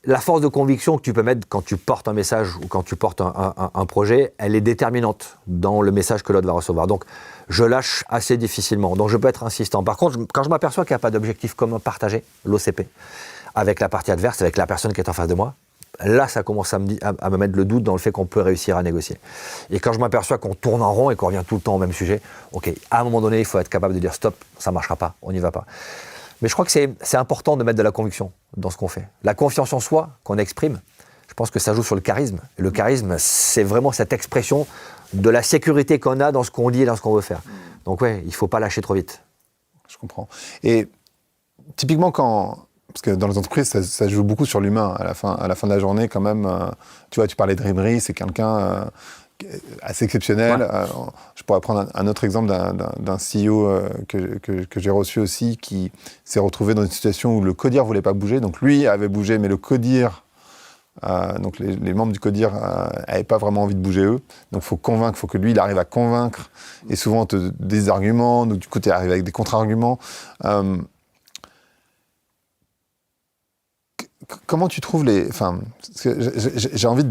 La force de conviction que tu peux mettre quand tu portes un message ou quand tu portes un projet, elle est déterminante dans le message que l'autre va recevoir. Donc, je lâche assez difficilement. Donc, je peux être insistant. Par contre, quand je m'aperçois qu'il n'y a pas d'objectif commun partagé, l'OCP, avec la partie adverse, avec la personne qui est en face de moi, là, ça commence à me mettre le doute dans le fait qu'on peut réussir à négocier. Et quand je m'aperçois qu'on tourne en rond et qu'on revient tout le temps au même sujet, ok, à un moment donné, il faut être capable de dire stop, ça ne marchera pas, on n'y va pas. Mais je crois que c'est important de mettre de la conviction dans ce qu'on fait. La confiance en soi qu'on exprime, je pense que ça joue sur le charisme. Et le charisme, c'est vraiment cette expression de la sécurité qu'on a dans ce qu'on dit et dans ce qu'on veut faire. Donc ouais, il ne faut pas lâcher trop vite. Je comprends. Et typiquement parce que dans les entreprises, ça joue beaucoup sur l'humain. À la fin de la journée, quand même, tu vois, tu parlais de Ribéry, c'est quelqu'un assez exceptionnel. Ouais. Je pourrais prendre un autre exemple d'un CEO que j'ai reçu aussi, qui s'est retrouvé dans une situation où le CODIR ne voulait pas bouger. Donc lui avait bougé, mais le CODIR, donc les membres du CODIR n'avaient pas vraiment envie de bouger eux. Donc il faut convaincre, il faut que lui, il arrive à convaincre. Et souvent, on te des arguments, donc du coup, tu arrives avec des contre-arguments. Comment tu trouves j'ai envie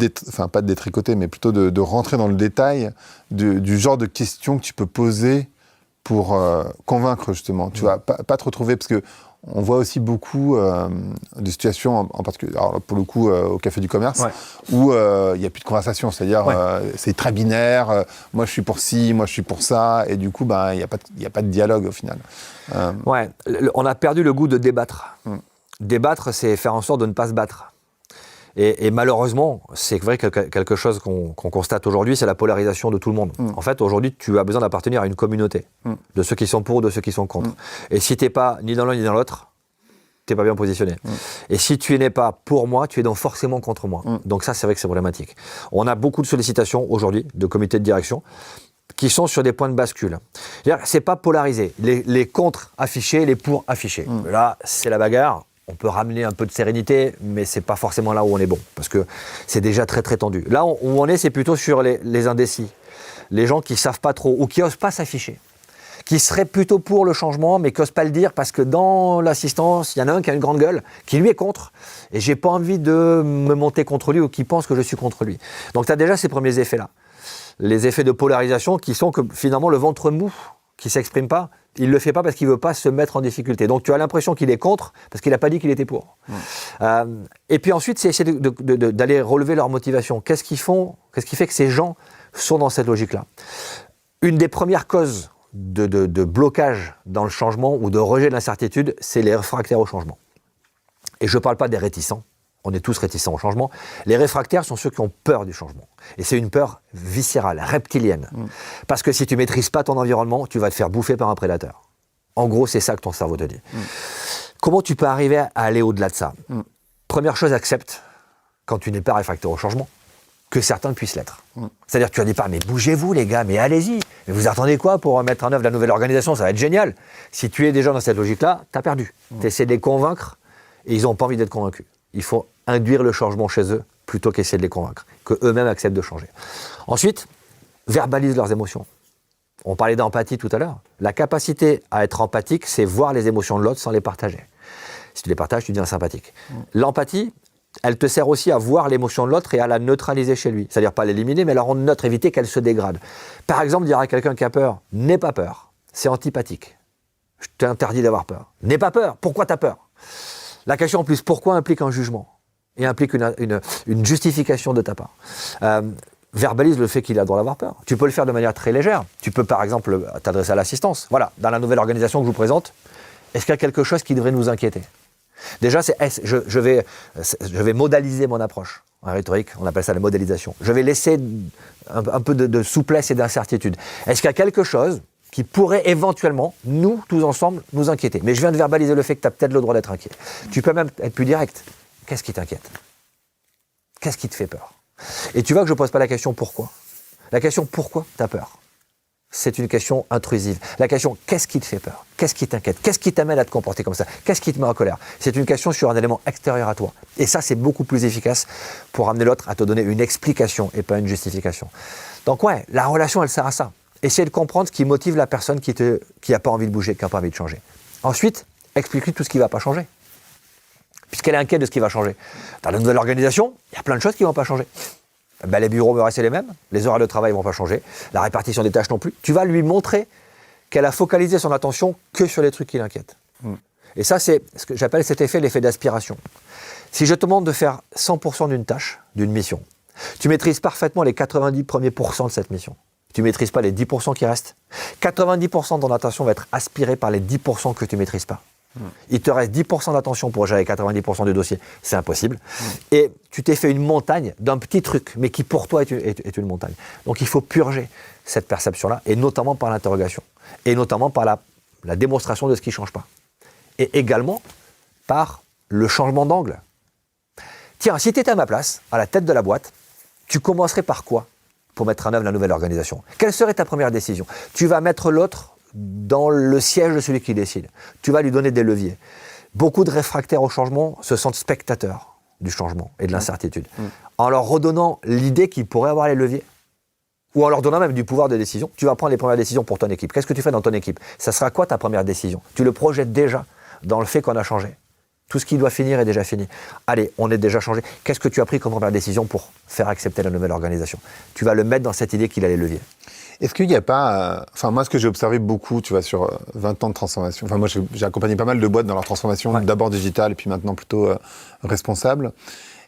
pas de détricoter, mais plutôt de rentrer dans le détail du genre de questions que tu peux poser pour convaincre, justement. Tu vas pas te retrouver, parce que on voit aussi beaucoup de situations, en particulier, alors pour le coup, au Café du Commerce, où il n'y a plus de conversation, c'est-à-dire c'est très binaire, moi je suis pour ci, moi je suis pour ça, et du coup, il n'y a pas de dialogue au final. Ouais, on a perdu le goût de débattre. Débattre, c'est faire en sorte de ne pas se battre. Et malheureusement, c'est vrai que quelque chose qu'on constate aujourd'hui, c'est la polarisation de tout le monde. En fait, aujourd'hui, tu as besoin d'appartenir à une communauté, de ceux qui sont pour, de ceux qui sont contre. Et si tu n'es pas ni dans l'un ni dans l'autre, tu n'es pas bien positionné. Et si tu n'es pas pour moi, tu es donc forcément contre moi. Donc ça, c'est vrai que c'est problématique. On a beaucoup de sollicitations aujourd'hui de comités de direction qui sont sur des points de bascule. C'est pas polarisé. Les contre affichés, les pour affichés. Là, c'est la bagarre. On peut ramener un peu de sérénité, mais c'est pas forcément là où on est bon, parce que c'est déjà très très tendu. Là où on est, c'est plutôt sur les indécis, les gens qui savent pas trop ou qui osent pas s'afficher, qui seraient plutôt pour le changement, mais qui osent pas le dire parce que dans l'assistance, il y en a un qui a une grande gueule, qui lui est contre, et j'ai pas envie de me monter contre lui ou qui pense que je suis contre lui. Donc tu as déjà ces premiers effets-là, les effets de polarisation qui sont que finalement le ventre mou, qui s'exprime pas, il ne le fait pas parce qu'il ne veut pas se mettre en difficulté. Donc tu as l'impression qu'il est contre parce qu'il n'a pas dit qu'il était pour. Et puis ensuite, c'est essayer d'aller relever leur motivation. Qu'est-ce qu'ils font ? Qu'est-ce qui fait que ces gens sont dans cette logique-là ? Une des premières causes de blocage dans le changement ou de rejet de l'incertitude, c'est les réfractaires au changement. Et je ne parle pas des réticents. On est tous réticents au changement. Les réfractaires sont ceux qui ont peur du changement. Et c'est une peur viscérale, reptilienne. Parce que si tu ne maîtrises pas ton environnement, tu vas te faire bouffer par un prédateur. En gros, c'est ça que ton cerveau te dit. Comment tu peux arriver à aller au-delà de ça ? Première chose, accepte, quand tu n'es pas réfractaire au changement, que certains puissent l'être. C'est-à-dire que tu ne dis pas, mais bougez-vous les gars, mais allez-y. Mais vous attendez quoi pour mettre en œuvre la nouvelle organisation ? Ça va être génial. Si tu es déjà dans cette logique-là, tu as perdu. Tu essaies de les convaincre et ils n'ont pas envie d'être convaincus. Il faut induire le changement chez eux plutôt qu'essayer de les convaincre, qu'eux-mêmes acceptent de changer. Ensuite, verbalise leurs émotions. On parlait d'empathie tout à l'heure. La capacité à être empathique, c'est voir les émotions de l'autre sans les partager. Si tu les partages, tu deviens sympathique. L'empathie, elle te sert aussi à voir l'émotion de l'autre et à la neutraliser chez lui. C'est-à-dire pas l'éliminer, mais la rendre neutre, éviter qu'elle se dégrade. Par exemple, dire à quelqu'un qui a peur, « n'aie pas peur », c'est antipathique. Je t'interdis d'avoir peur. « N'aie pas peur », pourquoi tu as peur ? La question en plus, pourquoi implique un jugement et implique une justification de ta part. Verbalise le fait qu'il a le droit d'avoir peur. Tu peux le faire de manière très légère. Tu peux par exemple t'adresser à l'assistance. Voilà, dans la nouvelle organisation que je vous présente, est-ce qu'il y a quelque chose qui devrait nous inquiéter ? Déjà, je vais modaliser mon approche. En rhétorique, on appelle ça la modélisation. Je vais laisser un peu de souplesse et d'incertitude. Est-ce qu'il y a quelque chose qui pourrait éventuellement, nous, tous ensemble, nous inquiéter ? Mais je viens de verbaliser le fait que tu as peut-être le droit d'être inquiet. Tu peux même être plus direct. Qu'est-ce qui t'inquiète ? Qu'est-ce qui te fait peur ? Et tu vois que je ne pose pas la question pourquoi. La question pourquoi tu as peur ? C'est une question intrusive. La question qu'est-ce qui te fait peur ? Qu'est-ce qui t'inquiète ? Qu'est-ce qui t'amène à te comporter comme ça ? Qu'est-ce qui te met en colère ? C'est une question sur un élément extérieur à toi. Et ça, c'est beaucoup plus efficace pour amener l'autre à te donner une explication et pas une justification. Donc ouais, la relation, elle sert à ça. Essayer de comprendre ce qui motive la personne qui n'a pas envie de bouger, qui n'a pas envie de changer. Ensuite, explique-lui tout ce qui ne va pas changer. Puisqu'elle est inquiète de ce qui va changer. Dans la nouvelle organisation, il y a plein de choses qui ne vont pas changer. Les bureaux vont rester les mêmes, les horaires de travail ne vont pas changer, la répartition des tâches non plus. Tu vas lui montrer qu'elle a focalisé son attention que sur les trucs qui l'inquiètent. Et ça, c'est ce que j'appelle cet effet, l'effet d'aspiration. Si je te demande de faire 100% d'une tâche, d'une mission, tu maîtrises parfaitement les 90 premiers pourcents de cette mission. Tu ne maîtrises pas les 10% qui restent. 90% de ton attention va être aspirée par les 10% que tu ne maîtrises pas. Il te reste 10% d'attention pour gérer 90% du dossier, c'est impossible. Et tu t'es fait une montagne d'un petit truc, mais qui pour toi est une montagne. Donc il faut purger cette perception-là, et notamment par l'interrogation, et notamment par la démonstration de ce qui ne change pas. Et également par le changement d'angle. Tiens, si tu étais à ma place, à la tête de la boîte, tu commencerais par quoi pour mettre en œuvre la nouvelle organisation? Quelle serait ta première décision? Tu vas mettre l'autre dans le siège de celui qui décide. Tu vas lui donner des leviers. Beaucoup de réfractaires au changement se sentent spectateurs du changement et de l'incertitude. En leur redonnant l'idée qu'ils pourraient avoir les leviers, ou en leur donnant même du pouvoir de décision, tu vas prendre les premières décisions pour ton équipe. Qu'est-ce que tu fais dans ton équipe? Ça sera quoi ta première décision? Tu le projettes déjà dans le fait qu'on a changé. Tout ce qui doit finir est déjà fini. Allez, on est déjà changé. Qu'est-ce que tu as pris comme première décision pour faire accepter la nouvelle organisation? Tu vas le mettre dans cette idée qu'il a les leviers. Est-ce qu'il n'y a pas... Enfin, moi, ce que j'ai observé beaucoup, tu vois, sur 20 ans de transformation, enfin, moi, j'ai accompagné pas mal de boîtes dans leur transformation, d'abord digitale, et puis maintenant plutôt responsable.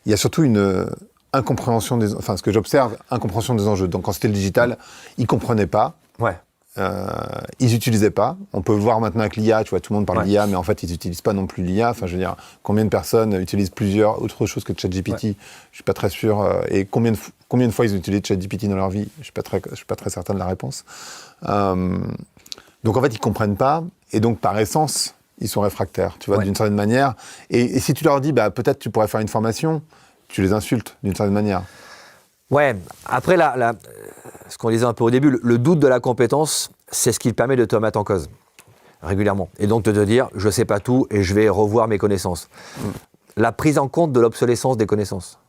Il y a surtout une incompréhension des... Enfin, ce que j'observe, incompréhension des enjeux. Donc, quand c'était le digital, ils ne comprenaient pas. Ouais. Ils n'utilisaient pas. On peut le voir maintenant avec l'IA, tu vois, tout le monde parle d'IA, mais en fait, ils n'utilisent pas non plus l'IA. Enfin, je veux dire, combien de personnes utilisent plusieurs autres choses que ChatGPT? Je ne suis pas très sûr. Et combien de fois ils utilisent ChatGPT dans leur vie? Je ne suis pas très certain de la réponse. Donc, en fait, ils ne comprennent pas. Et donc, par essence, ils sont réfractaires, tu vois, d'une certaine manière. Et si tu leur dis, bah, peut-être tu pourrais faire une formation, tu les insultes d'une certaine manière. Ouais, après, ce qu'on disait un peu au début, le doute de la compétence, c'est ce qui te permet de te mettre en cause régulièrement. Et donc de te dire, je ne sais pas tout et je vais revoir mes connaissances. La prise en compte de l'obsolescence des connaissances.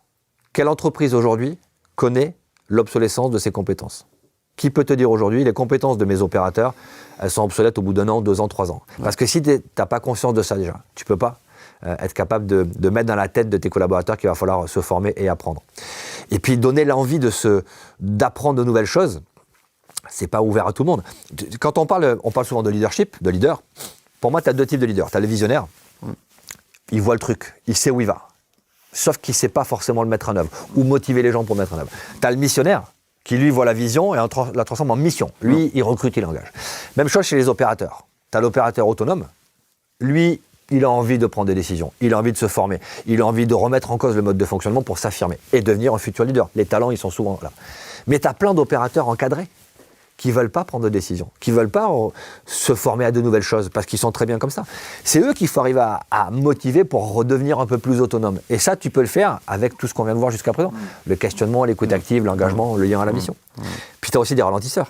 Quelle entreprise aujourd'hui connaît l'obsolescence de ses compétences? Qui peut te dire aujourd'hui, les compétences de mes opérateurs, elles sont obsolètes au bout d'1 an, 2 ans, 3 ans? Parce que si tu n'as pas conscience de ça déjà, tu ne peux pas être capable de mettre dans la tête de tes collaborateurs qu'il va falloir se former et apprendre. Et puis donner l'envie d'apprendre de nouvelles choses, c'est pas ouvert à tout le monde. Quand on parle souvent de leadership, de leader, pour moi, tu as 2 types de leaders. Tu as le visionnaire, il voit le truc, il sait où il va, sauf qu'il ne sait pas forcément le mettre en œuvre, ou motiver les gens pour le mettre en œuvre. Tu as le missionnaire, qui lui voit la vision et la transforme en mission. Lui, il recrute, il engage. Même chose chez les opérateurs. Tu as l'opérateur autonome, lui, il a envie de prendre des décisions, il a envie de se former, il a envie de remettre en cause le mode de fonctionnement pour s'affirmer et devenir un futur leader. Les talents, ils sont souvent là. Mais tu as plein d'opérateurs encadrés qui ne veulent pas prendre de décisions, qui ne veulent pas se former à de nouvelles choses parce qu'ils sont très bien comme ça. C'est eux qu'il faut arriver à motiver pour redevenir un peu plus autonome. Et ça, tu peux le faire avec tout ce qu'on vient de voir jusqu'à présent. Le questionnement, l'écoute active, l'engagement, le lien à la mission. Puis tu as aussi des ralentisseurs.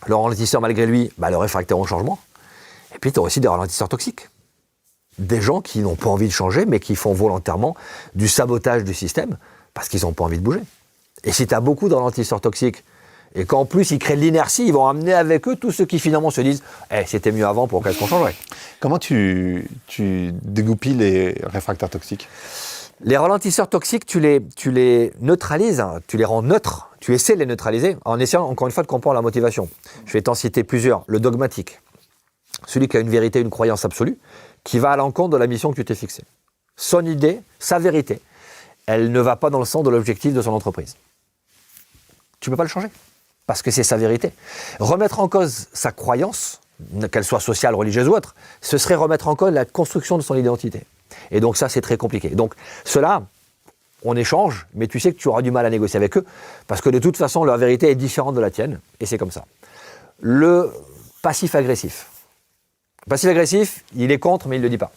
Le ralentisseur, malgré lui, le réfractaire au changement. Et puis tu as aussi des ralentisseurs toxiques. Des gens qui n'ont pas envie de changer, mais qui font volontairement du sabotage du système parce qu'ils n'ont pas envie de bouger. Et si tu as beaucoup de ralentisseurs toxiques et qu'en plus ils créent de l'inertie, ils vont amener avec eux tous ceux qui finalement se disent « c'était mieux avant, pourquoi est-ce qu'on changerait ?» Comment tu dégoupilles les réfractaires toxiques? Les ralentisseurs toxiques, tu les neutralises, tu les rends neutres, tu essaies de les neutraliser en essayant encore une fois de comprendre la motivation. Je vais t'en citer plusieurs. Le dogmatique, celui qui a une vérité, une croyance absolue, qui va à l'encontre de la mission que tu t'es fixée. Son idée, sa vérité, elle ne va pas dans le sens de l'objectif de son entreprise. Tu ne peux pas le changer, parce que c'est sa vérité. Remettre en cause sa croyance, qu'elle soit sociale, religieuse ou autre, ce serait remettre en cause la construction de son identité. Et donc ça, c'est très compliqué. Donc ceux-là, on échange, mais tu sais que tu auras du mal à négocier avec eux, parce que de toute façon, leur vérité est différente de la tienne, et c'est comme ça. Le passif-agressif. Passif-agressif, il est contre, mais il ne le dit pas.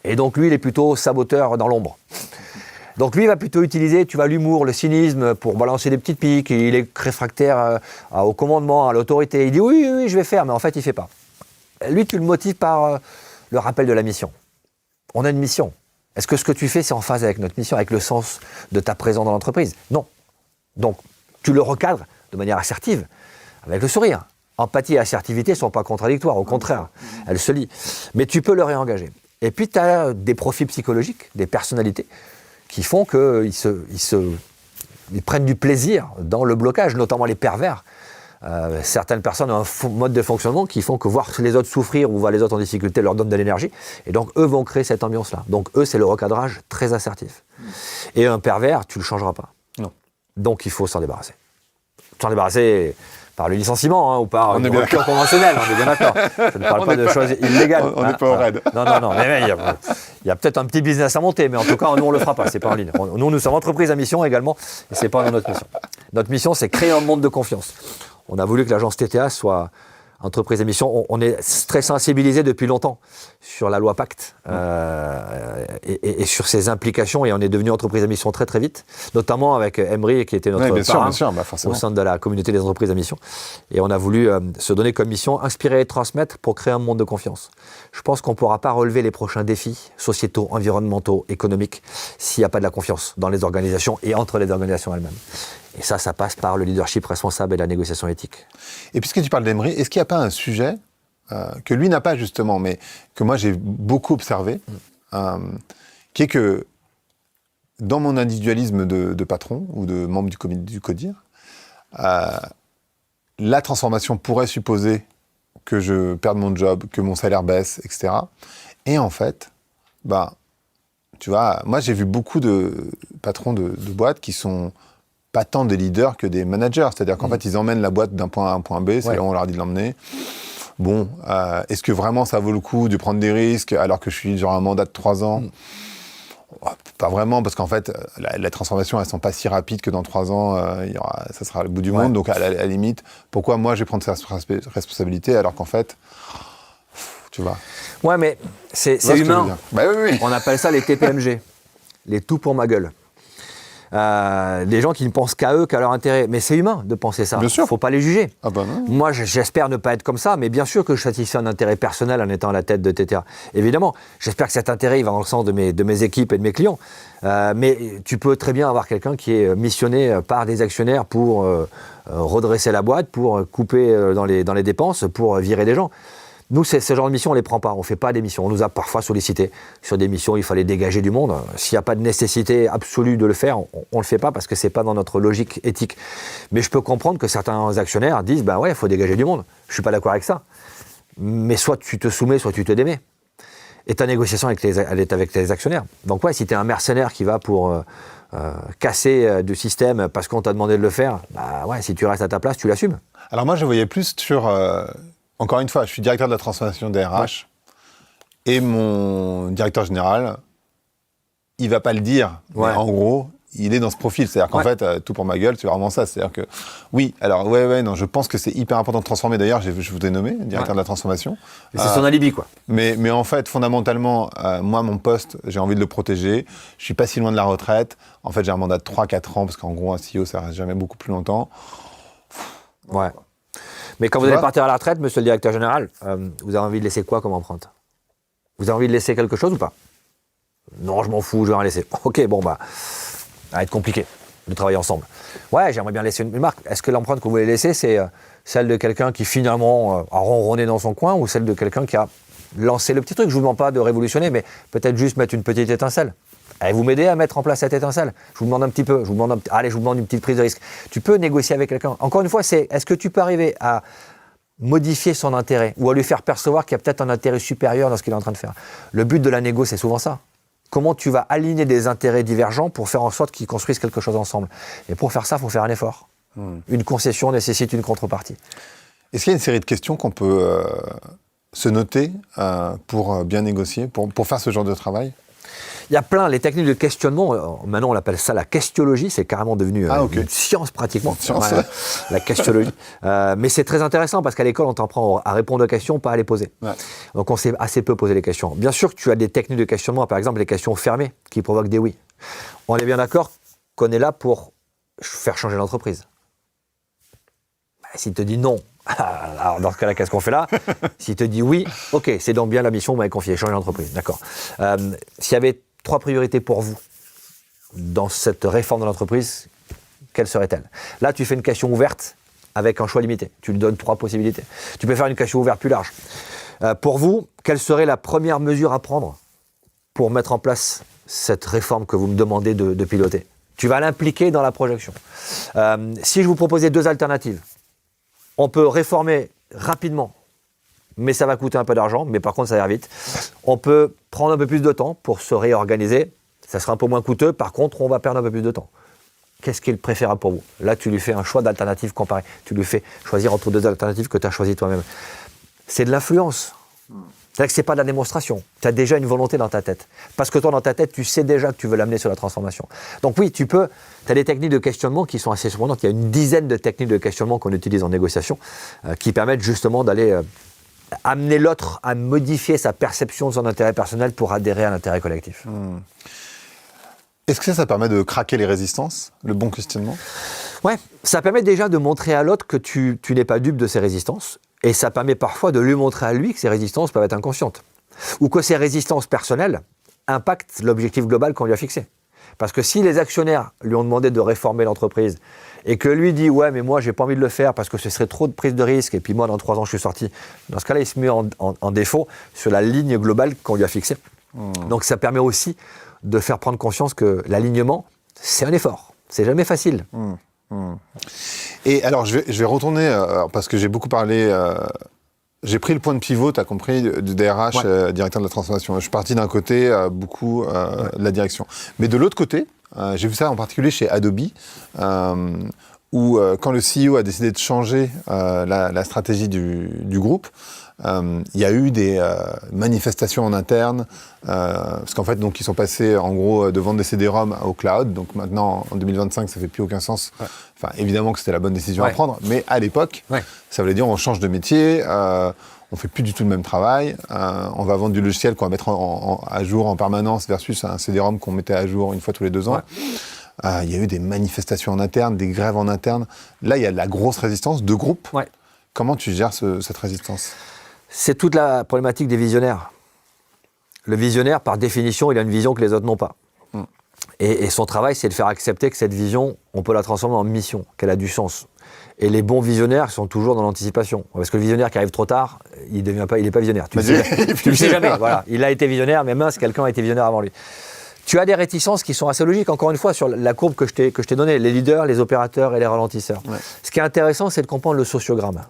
Et donc lui, il est plutôt saboteur dans l'ombre. Donc lui, il va plutôt utiliser, tu vois, l'humour, le cynisme pour balancer des petites piques. Il est réfractaire au commandement, à l'autorité. Il dit oui, je vais faire, mais en fait, il ne fait pas. Lui, tu le motives par le rappel de la mission. On a une mission. Est-ce que ce que tu fais, c'est en phase avec notre mission, avec le sens de ta présence dans l'entreprise? Non. Donc, tu le recadres de manière assertive, avec le sourire. Empathie et assertivité ne sont pas contradictoires, au contraire, elles se lient. Mais tu peux le réengager. Et puis, tu as des profils psychologiques, des personnalités, qui font qu'ils prennent du plaisir dans le blocage, notamment les pervers. Certaines personnes ont un mode de fonctionnement qui font que voir les autres souffrir ou voir les autres en difficulté leur donne de l'énergie. Et donc, eux vont créer cette ambiance-là. Donc, eux, c'est le recadrage très assertif. Et un pervers, tu ne le changeras pas. Non. Donc, il faut s'en débarrasser. S'en débarrasser par le licenciement ou par On est une bien rupture conventionnelle, on est bien d'accord. Je ne parle pas de choses illégales. On n'est pas au raid. Non, mais il y a peut-être un petit business à monter, mais en tout cas, nous, on ne le fera pas, c'est pas en ligne. Nous sommes entreprise à mission également, et ce n'est pas dans notre mission. Notre mission, c'est créer un monde de confiance. On a voulu que l'agence TTA soit entreprise à mission. On est très sensibilisé depuis longtemps sur la loi Pacte et sur ses implications, et on est devenu entreprise à mission très très vite, notamment avec Emery qui était notre parrain au sein de la communauté des entreprises à mission. Et on a voulu se donner comme mission, inspirer et transmettre pour créer un monde de confiance. Je pense qu'on ne pourra pas relever les prochains défis sociétaux, environnementaux, économiques, s'il n'y a pas de la confiance dans les organisations et entre les organisations elles-mêmes. Et ça passe par le leadership responsable et la négociation éthique. Et puisque tu parles d'Emery, est-ce qu'il n'y a pas un sujet que lui n'a pas justement, mais que moi j'ai beaucoup observé, qui est que dans mon individualisme de patron ou de membre du CODIR, la transformation pourrait supposer que je perde mon job, que mon salaire baisse, etc. Et en fait, tu vois, moi j'ai vu beaucoup de patrons de boîtes qui sont pas tant des leaders que des managers. C'est-à-dire qu'en fait, ils emmènent la boîte d'un point A à un point B, c'est là où on leur dit de l'emmener. Bon, est-ce que vraiment ça vaut le coup de prendre des risques alors que je suis sur un mandat de 3 ans ? Pas vraiment, parce qu'en fait, les transformations, elles sont pas si rapides que dans 3 ans, ça sera le bout du monde. Donc, à la limite, pourquoi moi, je vais prendre cette responsabilité alors qu'en fait, tu vois. Ouais, mais c'est humain. Oui. On appelle ça les TPMG, les tout pour ma gueule. Des gens qui ne pensent qu'à eux, qu'à leur intérêt. Mais c'est humain de penser ça. Bien sûr. Il ne faut pas les juger. Ah bah non. Moi, j'espère ne pas être comme ça, mais bien sûr que je satisfais un intérêt personnel en étant à la tête de TTA. Évidemment, j'espère que cet intérêt il va dans le sens de mes équipes et de mes clients. Mais tu peux très bien avoir quelqu'un qui est missionné par des actionnaires pour redresser la boîte, pour couper dans les dépenses, pour virer des gens. Nous, ce genre de mission, on ne les prend pas. On ne fait pas des missions. On nous a parfois sollicité sur des missions où il fallait dégager du monde. S'il n'y a pas de nécessité absolue de le faire, on ne le fait pas parce que ce n'est pas dans notre logique éthique. Mais je peux comprendre que certains actionnaires disent « ouais, il faut dégager du monde ». Je ne suis pas d'accord avec ça. Mais soit tu te soumets, soit tu te démets. Et ta négociation elle est avec tes actionnaires. Donc ouais, si tu es un mercenaire qui va pour casser du système parce qu'on t'a demandé de le faire, si tu restes à ta place, tu l'assumes. Alors moi, je voyais plus sur... Encore une fois, je suis directeur de la transformation des RH et mon directeur général, il va pas le dire, mais en gros, il est dans ce profil. C'est-à-dire qu'en fait, tout pour ma gueule, c'est vraiment ça. C'est-à-dire que, oui, alors, non, je pense que c'est hyper important de transformer. D'ailleurs, je vous ai nommé directeur de la transformation. Et c'est son alibi, quoi. Mais en fait, fondamentalement, moi, mon poste, j'ai envie de le protéger. Je suis pas si loin de la retraite. En fait, j'ai un mandat de 3-4 ans, parce qu'en gros, un CEO, ça reste jamais beaucoup plus longtemps. Ouais. Mais quand vous allez partir à la retraite, monsieur le directeur général, vous avez envie de laisser quoi comme empreinte ? Vous avez envie de laisser quelque chose ou pas ? Non, je m'en fous, je vais rien laisser. Ok, ça va être compliqué de travailler ensemble. Ouais, j'aimerais bien laisser une marque. Est-ce que l'empreinte que vous voulez laisser, c'est celle de quelqu'un qui finalement a ronronné dans son coin ou celle de quelqu'un qui a lancé le petit truc ? Je ne vous demande pas de révolutionner, mais peut-être juste mettre une petite étincelle. Et vous m'aidez à mettre en place cette étincelle. Je vous demande un petit peu, je vous demande une petite prise de risque. Tu peux négocier avec quelqu'un. Encore une fois, est-ce que tu peux arriver à modifier son intérêt ou à lui faire percevoir qu'il y a peut-être un intérêt supérieur dans ce qu'il est en train de faire ? Le but de la négo, c'est souvent ça. Comment tu vas aligner des intérêts divergents pour faire en sorte qu'ils construisent quelque chose ensemble ? Et pour faire ça, il faut faire un effort. Une concession nécessite une contrepartie. Est-ce qu'il y a une série de questions qu'on peut se noter pour bien négocier, pour faire ce genre de travail ? Il y a plein, les techniques de questionnement, maintenant on appelle ça la questiologie, c'est carrément devenu une science pratiquement, la questiologie. Mais c'est très intéressant parce qu'à l'école on t'apprend à répondre aux questions, pas à les poser. Ouais. Donc on sait assez peu poser les questions. Bien sûr que tu as des techniques de questionnement, par exemple les questions fermées qui provoquent des oui. On est bien d'accord qu'on est là pour faire changer l'entreprise. S'il te dit non, alors dans ce cas-là, qu'est-ce qu'on fait là ? S'il te dit oui, ok, c'est donc bien la mission que vous m'avez confiée, changer l'entreprise, d'accord. S'il y avait 3 priorités pour vous dans cette réforme de l'entreprise, quelles seraient-elles ? Là, tu fais une question ouverte avec un choix limité. Tu lui donnes 3 possibilités. Tu peux faire une question ouverte plus large. Pour vous, quelle serait la première mesure à prendre pour mettre en place cette réforme que vous me demandez de piloter ? Tu vas l'impliquer dans la projection. Si je vous proposais 2 alternatives, on peut réformer rapidement, mais ça va coûter un peu d'argent, mais par contre ça ira vite. On peut prendre un peu plus de temps pour se réorganiser, ça sera un peu moins coûteux, par contre on va perdre un peu plus de temps. qu'est-ce qui est le préférable pour vous? Là, tu lui fais un choix d'alternatives comparées. Tu lui fais choisir entre deux alternatives que tu as choisies toi-même. C'est de l'influence. C'est-à-dire que ce n'est pas de la démonstration. Tu as déjà une volonté dans ta tête. Parce que toi, dans ta tête, tu sais déjà que tu veux l'amener sur la transformation. Donc oui, tu as des techniques de questionnement qui sont assez surprenantes. Il y a une dizaine de techniques de questionnement qu'on utilise en négociation qui permettent justement d'aller amener l'autre à modifier sa perception de son intérêt personnel pour adhérer à l'intérêt collectif. Est-ce que ça permet de craquer les résistances, le bon questionnement? Ouais, ça permet déjà de montrer à l'autre que tu n'es pas dupe de ses résistances. Et ça permet parfois de lui montrer à lui que ses résistances peuvent être inconscientes. Ou que ses résistances personnelles impactent l'objectif global qu'on lui a fixé. Parce que si les actionnaires lui ont demandé de réformer l'entreprise et que lui dit « ouais, mais moi, j'ai pas envie de le faire parce que ce serait trop de prise de risque et puis moi, dans 3 ans, je suis sorti », dans ce cas-là, il se met en défaut sur la ligne globale qu'on lui a fixée. Donc ça permet aussi de faire prendre conscience que l'alignement, c'est un effort. C'est jamais facile. Et alors, je vais retourner, parce que j'ai beaucoup parlé, j'ai pris le point de pivot, tu as compris, du DRH, directeur de la transformation. Je suis parti d'un côté, beaucoup de la direction. Mais de l'autre côté, j'ai vu ça en particulier chez Adobe, où quand le CEO a décidé de changer la stratégie du groupe, il y a eu des manifestations en interne, parce qu'en fait, donc, ils sont passés en gros de vendre des CD-ROM au cloud. Donc maintenant, en 2025, ça fait plus aucun sens. Enfin, évidemment que c'était la bonne décision à prendre, mais à l'époque, ça voulait dire on change de métier, on fait plus du tout le même travail, on va vendre du logiciel qu'on va mettre à jour en permanence versus un CD-ROM qu'on mettait à jour une fois tous les 2 ans. Il y a eu des manifestations en interne, des grèves en interne. Là, il y a de la grosse résistance de groupe. Comment tu gères cette résistance? C'est toute la problématique des visionnaires. Le visionnaire, par définition, il a une vision que les autres n'ont pas. Et son travail, c'est de faire accepter que cette vision, on peut la transformer en mission, qu'elle a du sens. Et les bons visionnaires sont toujours dans l'anticipation. Parce que le visionnaire qui arrive trop tard, il n'est pas visionnaire. Tu le sais jamais. Voilà. Il a été visionnaire, mais mince, quelqu'un a été visionnaire avant lui. Tu as des réticences qui sont assez logiques, encore une fois, sur la courbe que je t'ai donnée, les leaders, les opérateurs et les ralentisseurs. Ce qui est intéressant, c'est de comprendre le sociogramme.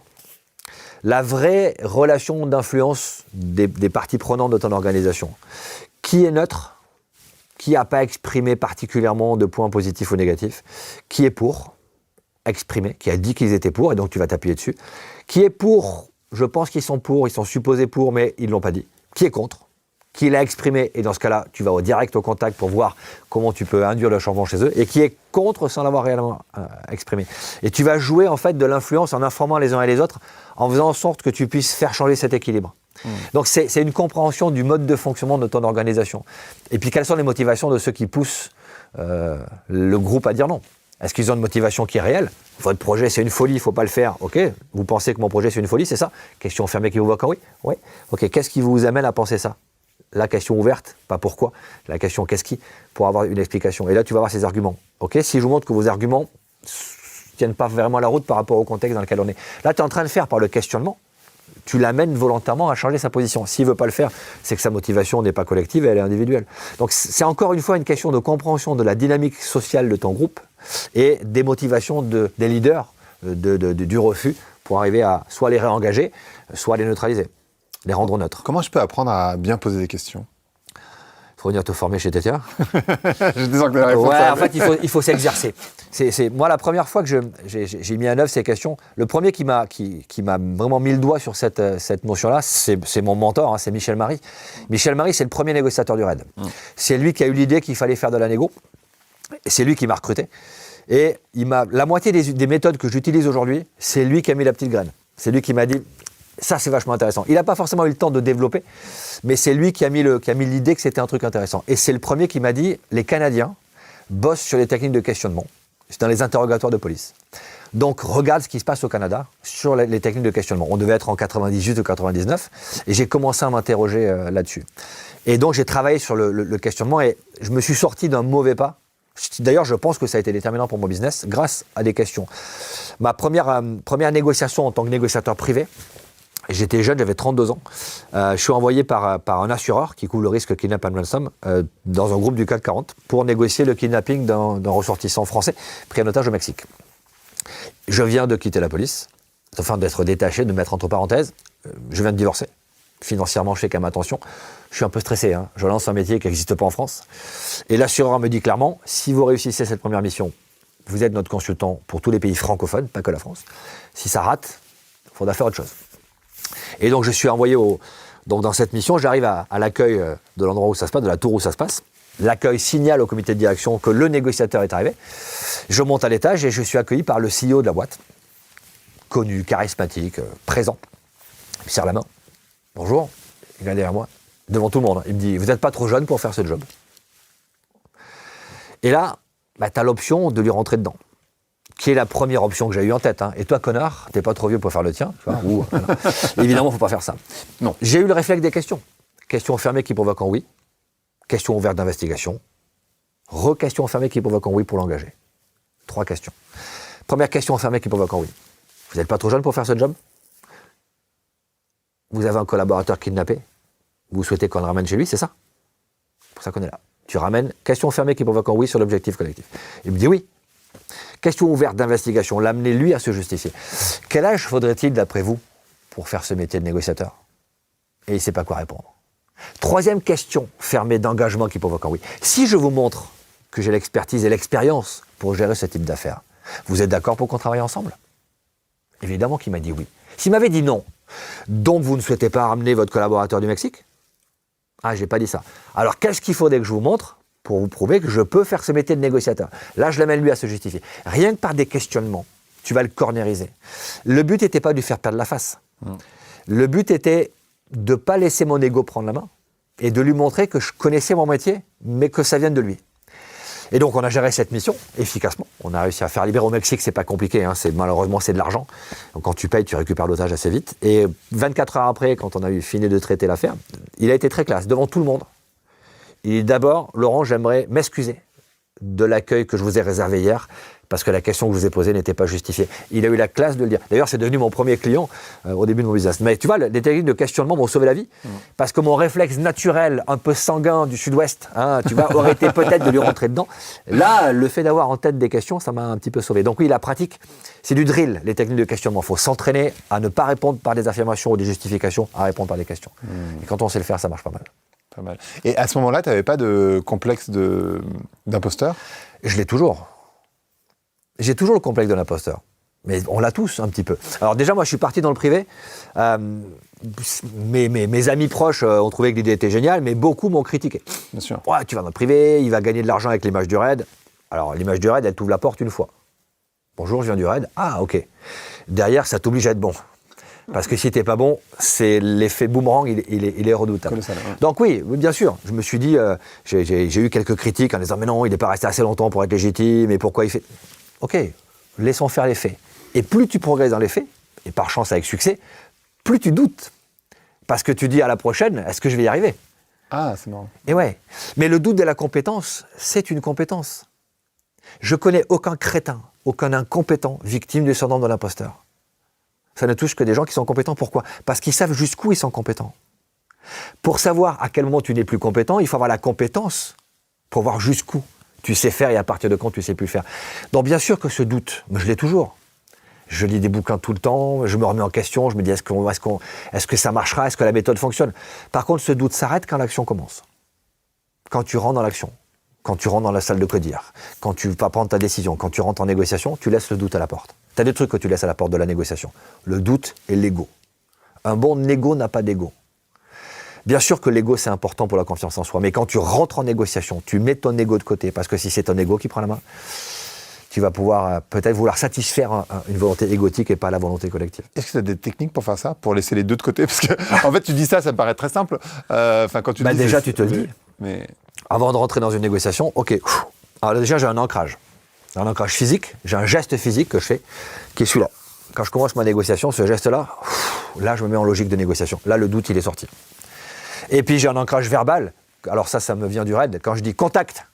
La vraie relation d'influence des parties prenantes de ton organisation. Qui est neutre? Qui n'a pas exprimé particulièrement de points positifs ou négatifs? Qui est pour? Exprimé, qui a dit qu'ils étaient pour, et donc tu vas t'appuyer dessus. Qui est pour? Je pense qu'ils sont pour, ils sont supposés pour, mais ils ne l'ont pas dit. Qui est contre? Qui l'a exprimé, et dans ce cas-là, tu vas direct au contact pour voir comment tu peux induire le changement chez eux, et qui est contre sans l'avoir réellement exprimé. Et tu vas jouer en fait de l'influence en informant les uns et les autres, en faisant en sorte que tu puisses faire changer cet équilibre. Donc c'est une compréhension du mode de fonctionnement de ton organisation. Et puis quelles sont les motivations de ceux qui poussent le groupe à dire non? Est-ce qu'ils ont une motivation qui est réelle? Votre projet c'est une folie, il ne faut pas le faire. Ok, vous pensez que mon projet c'est une folie, c'est ça? Question fermée qui vous voit quand oui? Oui. Ok, qu'est-ce qui vous amène à penser ça? La question ouverte, pas pourquoi. La question qu'est-ce qui? Pour avoir une explication. Et là tu vas avoir ces arguments. Ok, si je vous montre que vos arguments ne tiennent pas vraiment la route par rapport au contexte dans lequel on est. Là tu es en train de faire par le questionnement. Tu l'amènes volontairement à changer sa position. S'il ne veut pas le faire, c'est que sa motivation n'est pas collective, elle est individuelle. Donc c'est encore une fois une question de compréhension de la dynamique sociale de ton groupe et des motivations des leaders du refus pour arriver à soit les réengager, soit les neutraliser, les rendre neutres. Comment je peux apprendre à bien poser des questions? Il faut venir te former chez Tétia. Je te sens que la réponse. Ouais, en fait, il faut s'exercer. Moi, la première fois que j'ai mis en œuvre ces questions, le premier qui m'a vraiment mis le doigt sur cette notion-là, c'est mon mentor, hein, c'est Michel Marie. Michel Marie, c'est le premier négociateur du RAID. C'est lui qui a eu l'idée qu'il fallait faire de la négo. C'est lui qui m'a recruté. Et la moitié des méthodes que j'utilise aujourd'hui, c'est lui qui a mis la petite graine. C'est lui qui m'a dit... Ça, c'est vachement intéressant. Il n'a pas forcément eu le temps de développer, mais c'est lui qui a mis l'idée que c'était un truc intéressant. Et c'est le premier qui m'a dit, les Canadiens bossent sur les techniques de questionnement. C'est dans les interrogatoires de police. Donc, regarde ce qui se passe au Canada sur les techniques de questionnement. On devait être en 98 ou 99, et j'ai commencé à m'interroger là-dessus. Et donc, j'ai travaillé sur le questionnement, et je me suis sorti d'un mauvais pas. D'ailleurs, je pense que ça a été déterminant pour mon business, grâce à des questions. Ma première négociation en tant que négociateur privé, j'étais jeune, j'avais 32 ans. Je suis envoyé par un assureur qui couvre le risque kidnap and ransom dans un groupe du CAC 40 pour négocier le kidnapping d'un ressortissant français pris en otage au Mexique. Je viens de quitter la police, enfin d'être détaché, de mettre entre parenthèses. Je viens de divorcer. Financièrement, je fais quand même attention. Je suis un peu stressé. Hein. Je lance un métier qui n'existe pas en France. Et l'assureur me dit clairement, si vous réussissez cette première mission, vous êtes notre consultant pour tous les pays francophones, pas que la France. Si ça rate, il faudra faire autre chose. Et donc je suis envoyé donc dans cette mission, j'arrive à l'accueil de l'endroit où ça se passe, de la tour où ça se passe. L'accueil signale au comité de direction que le négociateur est arrivé. Je monte à l'étage et je suis accueilli par le CEO de la boîte, connu, charismatique, présent. Il me serre la main. Bonjour, il vient derrière moi, devant tout le monde. Il me dit, vous n'êtes pas trop jeune pour faire ce job. Et là, tu as l'option de lui rentrer dedans, qui est la première option que j'ai eue en tête. Hein. Et toi, connard, t'es pas trop vieux pour faire le tien. Tu vois, ou, voilà. Évidemment, il ne faut pas faire ça. Non. J'ai eu le réflexe des questions. Questions fermées qui provoquent en oui. Questions ouvertes d'investigation. Re-questions fermées qui provoquent en oui pour l'engager. 3 questions. Première question fermée qui provoque en oui. Vous n'êtes pas trop jeune pour faire ce job? Vous avez un collaborateur kidnappé? Vous souhaitez qu'on le ramène chez lui, c'est ça? C'est pour ça qu'on est là. Tu ramènes question fermée qui provoque en oui sur l'objectif collectif. Il me dit oui. Question ouverte d'investigation, l'amener lui à se justifier. Quel âge faudrait-il, d'après vous, pour faire ce métier de négociateur? Et il ne sait pas quoi répondre. 3e question fermée d'engagement qui provoque en oui. Si je vous montre que j'ai l'expertise et l'expérience pour gérer ce type d'affaires, vous êtes d'accord pour qu'on travaille ensemble? Évidemment qu'il m'a dit oui. S'il m'avait dit non, donc vous ne souhaitez pas ramener votre collaborateur du Mexique? Ah, j'ai pas dit ça. Alors qu'est-ce qu'il faudrait que je vous montre pour vous prouver que je peux faire ce métier de négociateur? Là, je l'amène lui à se justifier. Rien que par des questionnements, tu vas le cornériser. Le but n'était pas de lui faire perdre la face. Le but était de ne pas laisser mon ego prendre la main et de lui montrer que je connaissais mon métier, mais que ça vienne de lui. Et donc, on a géré cette mission efficacement. On a réussi à faire libérer au Mexique, c'est pas compliqué, hein, malheureusement, c'est de l'argent. Donc, quand tu payes, tu récupères l'otage assez vite. Et 24 heures après, quand on a eu fini de traiter l'affaire, il a été très classe, devant tout le monde. Il dit d'abord, Laurent, j'aimerais m'excuser de l'accueil que je vous ai réservé hier, parce que la question que je vous ai posée n'était pas justifiée. Il a eu la classe de le dire. D'ailleurs, c'est devenu mon premier client au début de mon business. Mais tu vois, les techniques de questionnement m'ont sauvé la vie, parce que mon réflexe naturel, un peu sanguin du sud-ouest, hein, tu vois, aurait été peut-être de lui rentrer dedans. Là, le fait d'avoir en tête des questions, ça m'a un petit peu sauvé. Donc oui, la pratique, c'est du drill, les techniques de questionnement. Il faut s'entraîner à ne pas répondre par des affirmations ou des justifications, à répondre par des questions. Et quand on sait le faire, ça marche pas mal. Pas mal. Et à ce moment-là, tu n'avais pas de complexe d'imposteur? Je l'ai toujours. J'ai toujours le complexe de l'imposteur. Mais on l'a tous un petit peu. Alors déjà, moi, je suis parti dans le privé. Mes amis proches ont trouvé que l'idée était géniale, mais beaucoup m'ont critiqué. Bien sûr. Ouais, tu vas dans le privé, il va gagner de l'argent avec l'image du raid. Alors, l'image du raid, elle t'ouvre la porte une fois. Bonjour, je viens du raid. Ah, ok. Derrière, ça t'oblige à être bon. Parce que si t'es pas bon, c'est l'effet boomerang, il est redoutable. Ouais. Donc oui, bien sûr, je me suis dit, j'ai eu quelques critiques en disant, mais non, il n'est pas resté assez longtemps pour être légitime, et pourquoi il fait... Ok, laissons faire les faits. Et plus tu progresses dans les faits, et par chance avec succès, plus tu doutes. Parce que tu dis à la prochaine, est-ce que je vais y arriver? Ah, c'est marrant. Et ouais. Mais le doute de la compétence, c'est une compétence. Je connais aucun crétin, aucun incompétent victime du syndrome de l'imposteur. Ça ne touche que des gens qui sont compétents. Pourquoi? Parce qu'ils savent jusqu'où ils sont compétents. Pour savoir à quel moment tu n'es plus compétent, il faut avoir la compétence pour voir jusqu'où tu sais faire et à partir de quand tu ne sais plus faire. Donc bien sûr que ce doute, mais je l'ai toujours. Je lis des bouquins tout le temps, je me remets en question, je me dis est-ce que ça marchera, est-ce que la méthode fonctionne? Par contre, ce doute s'arrête quand l'action commence. Quand tu rentres dans l'action, quand tu rentres dans la salle de codir, quand tu vas prendre ta décision, quand tu rentres en négociation, tu laisses le doute à la porte. Tu as des trucs que tu laisses à la porte de la négociation. Le doute et l'ego. Un bon négo n'a pas d'ego. Bien sûr que l'ego, c'est important pour la confiance en soi, mais quand tu rentres en négociation, tu mets ton ego de côté, parce que si c'est ton ego qui prend la main, tu vas pouvoir peut-être vouloir satisfaire une volonté égotique et pas la volonté collective. Est-ce que tu as des techniques pour faire ça, pour laisser les deux de côté? Parce que, en fait, tu dis ça, ça me paraît très simple. Quand tu dis déjà, tu te le dis. Mais... Avant de rentrer dans une négociation, ok. Alors déjà, j'ai un ancrage. Un ancrage physique, j'ai un geste physique que je fais, qui est celui-là. Quand je commence ma négociation, ce geste-là, là, je me mets en logique de négociation. Là, le doute, il est sorti. Et puis, j'ai un ancrage verbal. Alors ça me vient du raid. Quand je dis contact,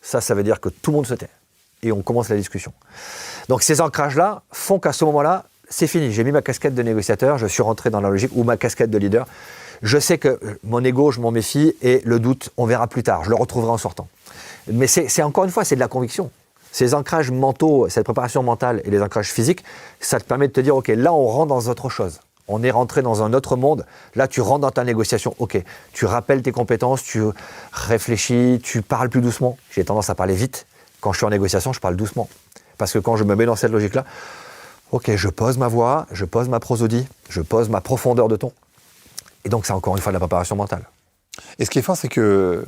ça veut dire que tout le monde se tait. Et on commence la discussion. Donc, ces ancrages-là font qu'à ce moment-là, c'est fini. J'ai mis ma casquette de négociateur, je suis rentré dans la logique, ou ma casquette de leader. Je sais que mon ego, je m'en méfie, et le doute, on verra plus tard. Je le retrouverai en sortant. Mais c'est encore une fois, c'est de la conviction. Ces ancrages mentaux, cette préparation mentale et les ancrages physiques, ça te permet de te dire, ok, là, on rentre dans autre chose. On est rentré dans un autre monde. Là, tu rentres dans ta négociation. Ok, tu rappelles tes compétences, tu réfléchis, tu parles plus doucement. J'ai tendance à parler vite. Quand je suis en négociation, je parle doucement. Parce que quand je me mets dans cette logique-là, ok, je pose ma voix, je pose ma prosodie, je pose ma profondeur de ton. Et donc, c'est encore une fois de la préparation mentale. Et ce qui est fort, c'est que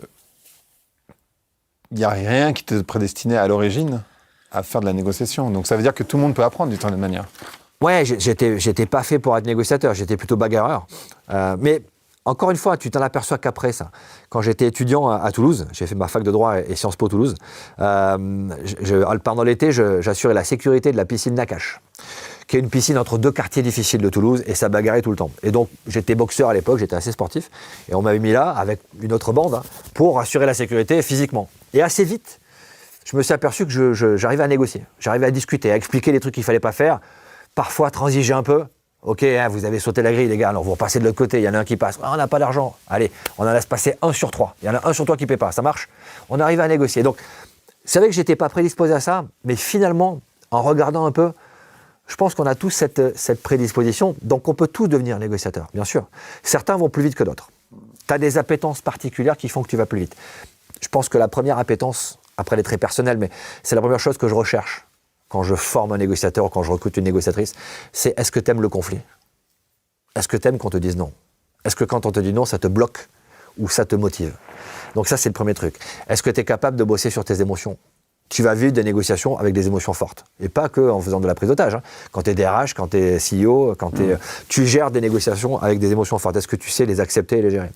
il n'y a rien qui te prédestinait à l'origine à faire de la négociation. Donc ça veut dire que tout le monde peut apprendre d'une certaine manière. Ouais, j'étais pas fait pour être négociateur, j'étais plutôt bagarreur. Mais encore une fois, tu t'en aperçois qu'après ça. Quand j'étais étudiant à Toulouse, j'ai fait ma fac de droit et Sciences Po Toulouse, pendant l'été, j'assurais la sécurité de la piscine Nakache, qui est une piscine entre deux quartiers difficiles de Toulouse, et ça bagarrait tout le temps. Et donc, j'étais boxeur à l'époque, j'étais assez sportif, et on m'avait mis là, avec une autre bande, pour assurer la sécurité physiquement. Et assez vite, je me suis aperçu que j'arrivais à négocier, j'arrivais à discuter, à expliquer les trucs qu'il ne fallait pas faire, parfois transiger un peu. Ok, hein, vous avez sauté la grille, les gars, alors vous repassez de l'autre côté, il y en a un qui passe. Ah, on n'a pas d'argent. Allez, on en laisse passer 1 sur 3. Il y en a un sur 3 qui ne paie pas, ça marche. On arrive à négocier. Donc, c'est vrai que je n'étais pas prédisposé à ça, mais finalement, en regardant un peu, je pense qu'on a tous cette prédisposition, donc on peut tous devenir négociateur, bien sûr. Certains vont plus vite que d'autres. Tu as des appétences particulières qui font que tu vas plus vite. Je pense que la première appétence, après elle est très personnelle, mais c'est la première chose que je recherche quand je forme un négociateur ou quand je recrute une négociatrice, c'est est-ce que tu aimes le conflit? Est-ce que tu aimes qu'on te dise non? Est-ce que quand on te dit non, ça te bloque ou ça te motive? Donc ça, c'est le premier truc. Est-ce que tu es capable de bosser sur tes émotions? Tu vas vivre des négociations avec des émotions fortes. Et pas qu'en faisant de la prise d'otage. Hein. Quand tu es DRH, quand tu es CEO, tu gères des négociations avec des émotions fortes. Est-ce que tu sais les accepter et les gérer?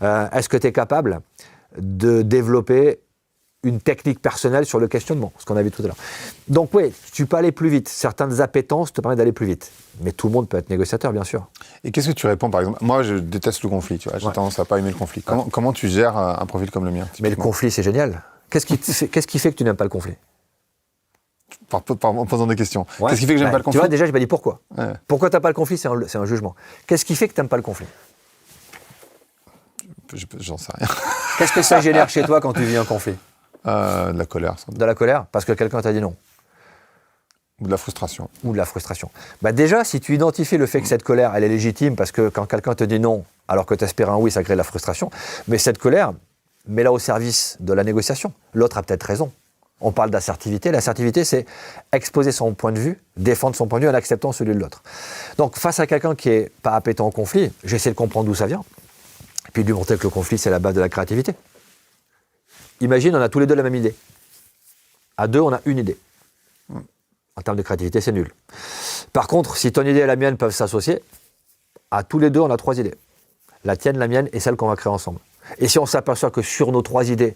Est-ce que tu es capable de développer une technique personnelle sur le questionnement, ce qu'on a vu tout à l'heure. Donc oui, tu peux aller plus vite. Certaines appétences te permettent d'aller plus vite. Mais tout le monde peut être négociateur, bien sûr. Et qu'est-ce que tu réponds, par exemple? Moi, je déteste le conflit, tu vois. J'ai tendance à pas aimer le conflit. Comment tu gères un profil comme le mien? Mais le conflit, c'est génial. Qu'est-ce qui fait que tu n'aimes pas le conflit? En posant des questions. Ouais. Qu'est-ce qui fait que j'aime pas le conflit? Tu vois, déjà, je m'ai dit pourquoi. Ouais. Pourquoi tu n'as pas le conflit? C'est un jugement. Qu'est-ce qui fait que tu n'aimes pas le conflit? J'en sais rien. Qu'est-ce que ça génère chez toi quand tu vis un conflit? De la colère. Sans doute. De la colère? Parce que quelqu'un t'a dit non? Ou de la frustration. Ou de la frustration. Bah déjà, si tu identifies le fait que cette colère, elle est légitime, parce que quand quelqu'un te dit non, alors que tu espères un oui, ça crée de la frustration, mais cette colère, mets-la au service de la négociation. L'autre a peut-être raison. On parle d'assertivité. L'assertivité, c'est exposer son point de vue, défendre son point de vue en acceptant celui de l'autre. Donc, face à quelqu'un qui n'est pas appétent au conflit, j'essaie de comprendre d'où ça vient, puis de lui montrer que le conflit, c'est la base de la créativité. Imagine, on a tous les deux la même idée. À deux, on a une idée. En termes de créativité, c'est nul. Par contre, si ton idée et la mienne peuvent s'associer, à tous les deux, on a 3 idées. La tienne, la mienne et celle qu'on va créer ensemble. Et si on s'aperçoit que sur nos 3 idées,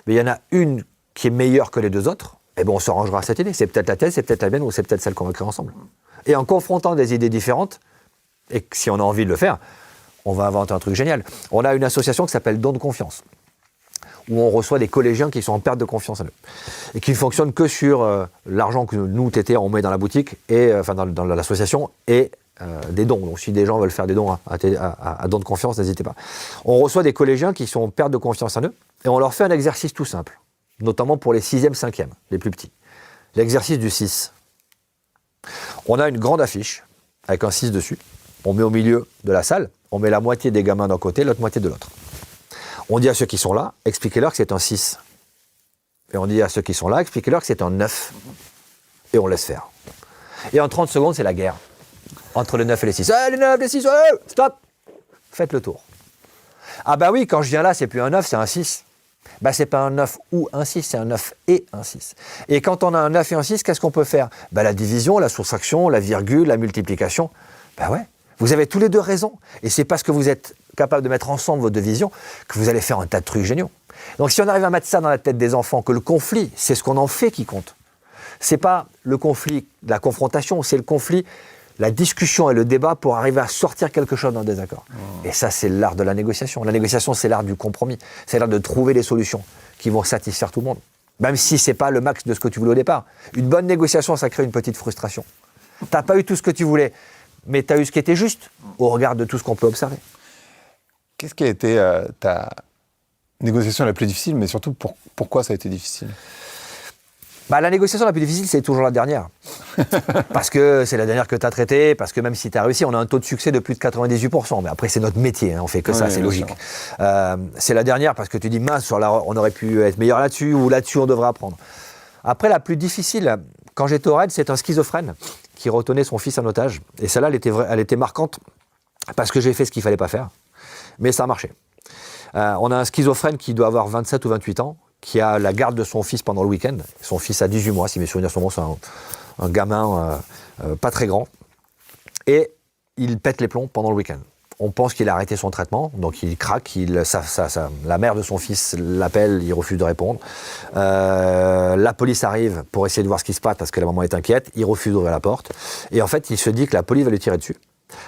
il y en a une qui est meilleure que les 2 autres, eh ben on se rangera à cette idée. C'est peut-être la tienne, c'est peut-être la mienne, ou c'est peut-être celle qu'on va créer ensemble. Et en confrontant des idées différentes, et si on a envie de le faire, on va inventer un truc génial. On a une association qui s'appelle Don de confiance, où on reçoit des collégiens qui sont en perte de confiance en eux, et qui ne fonctionnent que sur l'argent que nous, TT, on met dans la boutique, et, enfin dans l'association, et des dons. Donc si des gens veulent faire des dons à Don de confiance, n'hésitez pas. On reçoit des collégiens qui sont en perte de confiance en eux, et on leur fait un exercice tout simple, notamment pour les 6e, 5e, les plus petits. L'exercice du 6. On a une grande affiche, avec un 6 dessus, on met au milieu de la salle, on met la moitié des gamins d'un côté, l'autre moitié de l'autre. On dit à ceux qui sont là, expliquez-leur que c'est un 6. Et on dit à ceux qui sont là, expliquez-leur que c'est un 9. Et on laisse faire. Et en 30 secondes, c'est la guerre. Entre le 9 et les 6. Les 9, les 6, stop! Faites le tour. Ah bah oui, quand je viens là, c'est plus un 9, c'est un 6. Bah c'est pas un 9 ou un 6, c'est un 9 et un 6. Et quand on a un 9 et un 6, qu'est-ce qu'on peut faire? Bah la division, la soustraction, la virgule, la multiplication. Bah ouais, vous avez tous les deux raison. Et c'est parce que vous êtes capable de mettre ensemble vos 2 visions que vous allez faire un tas de trucs géniaux. Donc si on arrive à mettre ça dans la tête des enfants, que le conflit, c'est ce qu'on en fait qui compte. C'est pas le conflit, la confrontation, c'est le conflit, la discussion et le débat pour arriver à sortir quelque chose d'un désaccord. Et ça, c'est l'art de la négociation. La négociation, c'est l'art du compromis. C'est l'art de trouver des solutions qui vont satisfaire tout le monde. Même si c'est pas le max de ce que tu voulais au départ. Une bonne négociation, ça crée une petite frustration. T'as pas eu tout ce que tu voulais, mais tu as eu ce qui était juste au regard de tout ce qu'on peut observer. Qu'est-ce qui a été ta négociation la plus difficile, mais surtout pourquoi ça a été difficile? Bah, la négociation la plus difficile, c'est toujours la dernière. Parce que c'est la dernière que tu as traitée, parce que même si tu as réussi, on a un taux de succès de plus de 98%. Mais après, c'est notre métier, hein, on fait que ça, c'est logique. C'est la dernière parce que tu dis, mince, on aurait pu être meilleur là-dessus, ou là-dessus, on devrait apprendre. Après, la plus difficile, quand j'étais au raid, c'est un schizophrène qui retenait son fils en otage. Et celle-là, elle était marquante parce que j'ai fait ce qu'il ne fallait pas faire. Mais ça a marché. On a un schizophrène qui doit avoir 27 ou 28 ans, qui a la garde de son fils pendant le week-end. Son fils a 18 mois, si mes souvenirs sont bons, c'est un gamin pas très grand. Et il pète les plombs pendant le week-end. On pense qu'il a arrêté son traitement, donc il craque, la mère de son fils l'appelle, il refuse de répondre. La police arrive pour essayer de voir ce qui se passe parce que la maman est inquiète, il refuse d'ouvrir la porte. Et en fait, il se dit que la police va lui tirer dessus.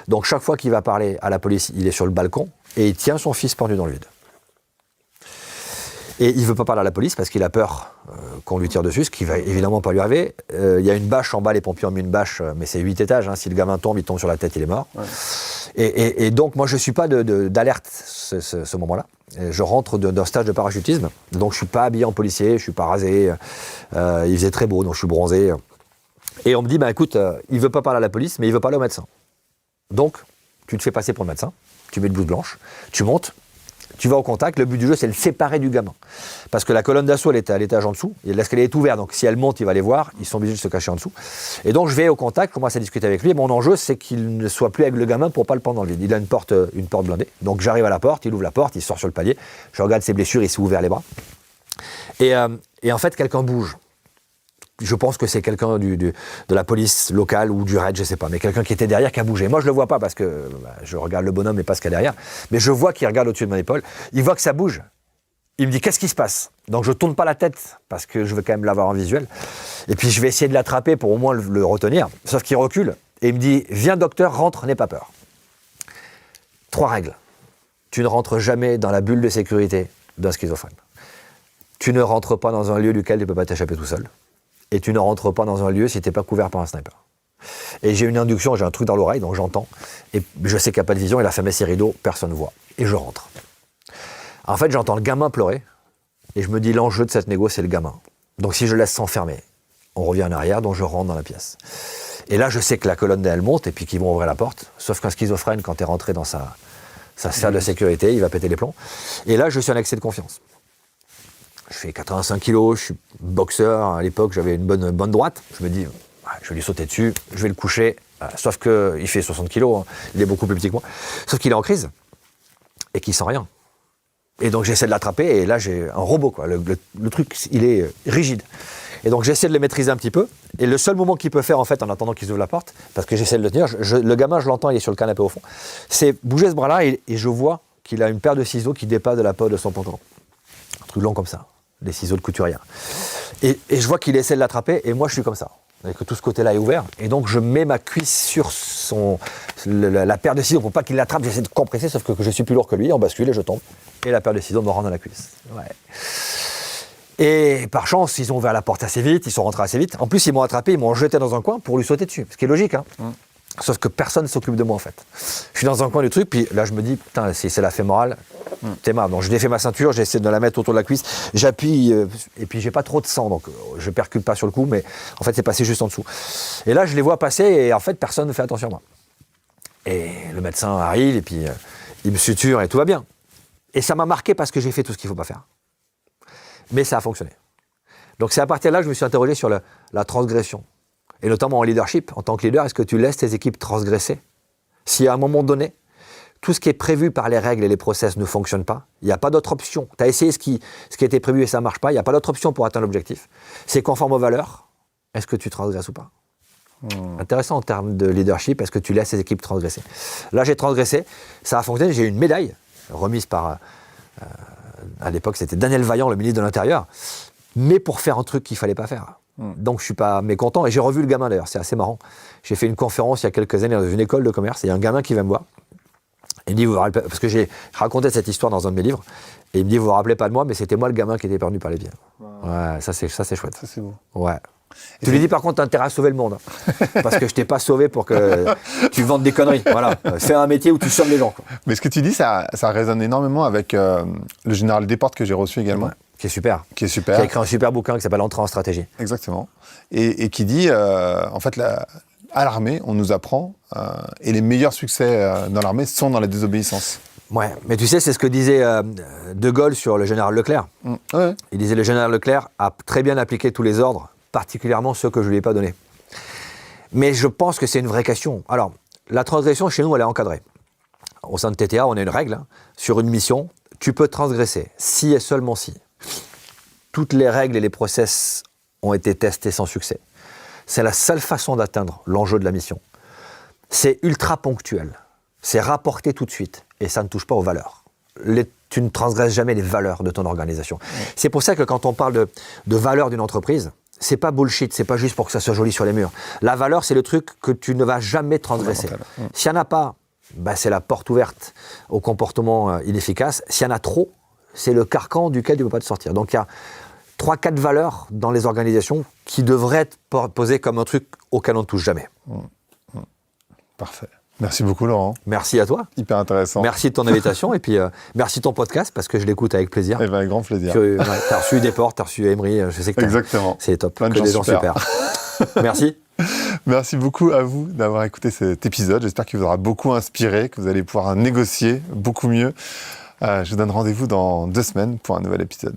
Donc chaque fois qu'il va parler à la police, il est sur le balcon et il tient son fils pendu dans le vide. Et il ne veut pas parler à la police parce qu'il a peur qu'on lui tire dessus, ce qui va évidemment pas lui arriver. Il y a une bâche en bas, les pompiers ont mis une bâche, mais c'est 8 étages. Hein. Si le gamin tombe, il tombe sur la tête, il est mort. Ouais. Et donc, moi, je ne suis pas d'alerte ce moment-là. Je rentre d'un stage de parachutisme, donc je ne suis pas habillé en policier, je ne suis pas rasé. Il faisait très beau, donc je suis bronzé. Et on me dit, écoute, il ne veut pas parler à la police, mais il veut parler au médecin. Donc, tu te fais passer pour le médecin, tu mets une blouse blanche, tu montes, tu vas au contact. Le but du jeu, c'est de le séparer du gamin. Parce que la colonne d'assaut, elle est à l'étage en dessous, et l'escalier est ouvert, donc si elle monte, il va les voir, ils sont obligés de se cacher en dessous. Et donc, je vais au contact, commence à discuter avec lui, et mon enjeu, c'est qu'il ne soit plus avec le gamin pour pas le prendre dans le vide. Il a une porte blindée, donc j'arrive à la porte, il ouvre la porte, il sort sur le palier, je regarde ses blessures, il s'est ouvert les bras. Et en fait, quelqu'un bouge. Je pense que c'est quelqu'un de la police locale ou du raid, je ne sais pas, mais quelqu'un qui était derrière qui a bougé. Moi, je ne le vois pas parce que je regarde le bonhomme et pas ce qu'il y a derrière, mais je vois qu'il regarde au-dessus de mon épaule. Il voit que ça bouge. Il me dit, qu'est-ce qui se passe? Donc, je ne tourne pas la tête parce que je veux quand même l'avoir en visuel. Et puis, je vais essayer de l'attraper pour au moins le retenir. Sauf qu'il recule et il me dit, viens docteur, rentre, n'aie pas peur. 3 règles. Tu ne rentres jamais dans la bulle de sécurité d'un schizophrène. Tu ne rentres pas dans un lieu duquel tu ne peux pas t'échapper tout seul. Et tu ne rentres pas dans un lieu si tu n'es pas couvert par un sniper. Et j'ai une induction, j'ai un truc dans l'oreille, donc j'entends. Et je sais qu'il n'y a pas de vision, il a fermé ses rideaux, personne ne voit. Et je rentre. En fait, j'entends le gamin pleurer. Et je me dis, l'enjeu de cette négo, c'est le gamin. Donc si je laisse s'enfermer, on revient en arrière, donc je rentre dans la pièce. Et là, je sais que la colonne, elle monte, et puis qu'ils vont ouvrir la porte. Sauf qu'un schizophrène, quand tu es rentré dans sa sphère de sécurité, il va péter les plombs. Et là, je suis en excès de confiance. Je fais 85 kilos, je suis boxeur. À l'époque, j'avais une bonne droite. Je me dis, je vais lui sauter dessus, je vais le coucher. Sauf qu'il fait 60 kilos, hein. Il est beaucoup plus petit que moi. Sauf qu'il est en crise et qu'il sent rien. Et donc, j'essaie de l'attraper et là, j'ai un robot, quoi. Le truc, il est rigide. Et donc, j'essaie de le maîtriser un petit peu. Et le seul moment qu'il peut faire, en fait, en attendant qu'il ouvre la porte, parce que j'essaie de le tenir, le gamin, je l'entends, il est sur le canapé au fond, c'est bouger ce bras-là et je vois qu'il a une paire de ciseaux qui dépasse de la peau de son pantalon. Un truc long comme ça. Des ciseaux de couturière. Et je vois qu'il essaie de l'attraper, et moi je suis comme ça. Et que tout ce côté-là est ouvert, et donc je mets ma cuisse sur la paire de ciseaux pour pas qu'il l'attrape, j'essaie de compresser, sauf que je suis plus lourd que lui, on bascule et je tombe. Et la paire de ciseaux me rentre dans la cuisse. Ouais. Et par chance, ils ont ouvert la porte assez vite, ils sont rentrés assez vite. En plus, ils m'ont attrapé, ils m'ont jeté dans un coin pour lui sauter dessus, ce qui est logique, hein. Sauf que personne ne s'occupe de moi en fait. Je suis dans un coin du truc, puis là je me dis, putain, c'est la fémorale, t'es marre. Donc je défais ma ceinture, j'essaie de la mettre autour de la cuisse, j'appuie, et puis j'ai pas trop de sang, donc je percute pas sur le coup, mais en fait c'est passé juste en dessous. Et là je les vois passer, et en fait personne ne fait attention à moi. Et le médecin arrive, et puis il me suture, et tout va bien. Et ça m'a marqué parce que j'ai fait tout ce qu'il faut pas faire. Mais ça a fonctionné. Donc c'est à partir de là que je me suis interrogé sur la transgression. Et notamment en leadership, en tant que leader, est-ce que tu laisses tes équipes transgresser? Si à un moment donné, tout ce qui est prévu par les règles et les process ne fonctionne pas, il n'y a pas d'autre option. Tu as essayé ce qui a été prévu et ça ne marche pas, il n'y a pas d'autre option pour atteindre l'objectif. C'est conforme aux valeurs, est-ce que tu transgresses ou pas? Intéressant en termes de leadership, est-ce que tu laisses tes équipes transgresser? Là, j'ai transgressé, ça a fonctionné, j'ai eu une médaille remise par, à l'époque, c'était Daniel Vaillant, le ministre de l'Intérieur, mais pour faire un truc qu'il ne fallait pas faire. Donc je ne suis pas mécontent, et j'ai revu le gamin d'ailleurs, c'est assez marrant. J'ai fait une conférence il y a quelques années dans une école de commerce, et il y a un gamin qui vient me voir, et il me dit, vous vous rappelez, parce que j'ai raconté cette histoire dans un de mes livres, et il me dit, vous vous rappelez pas de moi, mais c'était moi le gamin qui était perdu par les biens. Ouais, ça c'est chouette. Ça c'est beau. Ouais. Tu lui dis par contre, t'as intérêt à sauver le monde, hein, parce que je t'ai pas sauvé pour que tu vendes des conneries. Voilà, fais un métier où tu sauves les gens, quoi. Mais ce que tu dis, ça résonne énormément avec le général Desportes que j'ai reçu également. Ouais. Qui est super. Qui est super. Qui a écrit un super bouquin qui s'appelle Entrée en stratégie. Exactement. Et qui dit, en fait, à l'armée, on nous apprend, et les meilleurs succès dans l'armée sont dans la désobéissance. Ouais, mais tu sais, c'est ce que disait De Gaulle sur le général Leclerc. Ouais. Il disait le général Leclerc a très bien appliqué tous les ordres, particulièrement ceux que je ne lui ai pas donnés. Mais je pense que c'est une vraie question. Alors, la transgression, chez nous, elle est encadrée. Au sein de TTA, on a une règle. Sur une mission, tu peux transgresser si et seulement si toutes les règles et les process ont été testés sans succès. C'est la seule façon d'atteindre l'enjeu de la mission. C'est ultra ponctuel. C'est rapporté tout de suite. Et ça ne touche pas aux valeurs. Tu ne transgresses jamais les valeurs de ton organisation. C'est pour ça que quand on parle de valeurs d'une entreprise, c'est pas bullshit, c'est pas juste pour que ça soit joli sur les murs. La valeur, c'est le truc que tu ne vas jamais transgresser. S'il n'y en a pas, c'est la porte ouverte au comportement inefficace. S'il y en a trop, c'est le carcan duquel tu ne peux pas te sortir. Donc il y a 3-4 valeurs dans les organisations qui devraient être posées comme un truc auquel on ne touche jamais. Parfait. Merci beaucoup, Laurent. Merci à toi. Hyper intéressant. Merci de ton invitation et puis merci de ton podcast parce que je l'écoute avec plaisir. Eh ben, avec grand plaisir. Tu as reçu Desport, tu as reçu Emery, je sais que exactement. C'est top. Plein de que gens des gens super. Merci. Merci beaucoup à vous d'avoir écouté cet épisode. J'espère qu'il vous aura beaucoup inspiré, que vous allez pouvoir négocier beaucoup mieux. Je vous donne rendez-vous dans 2 semaines pour un nouvel épisode.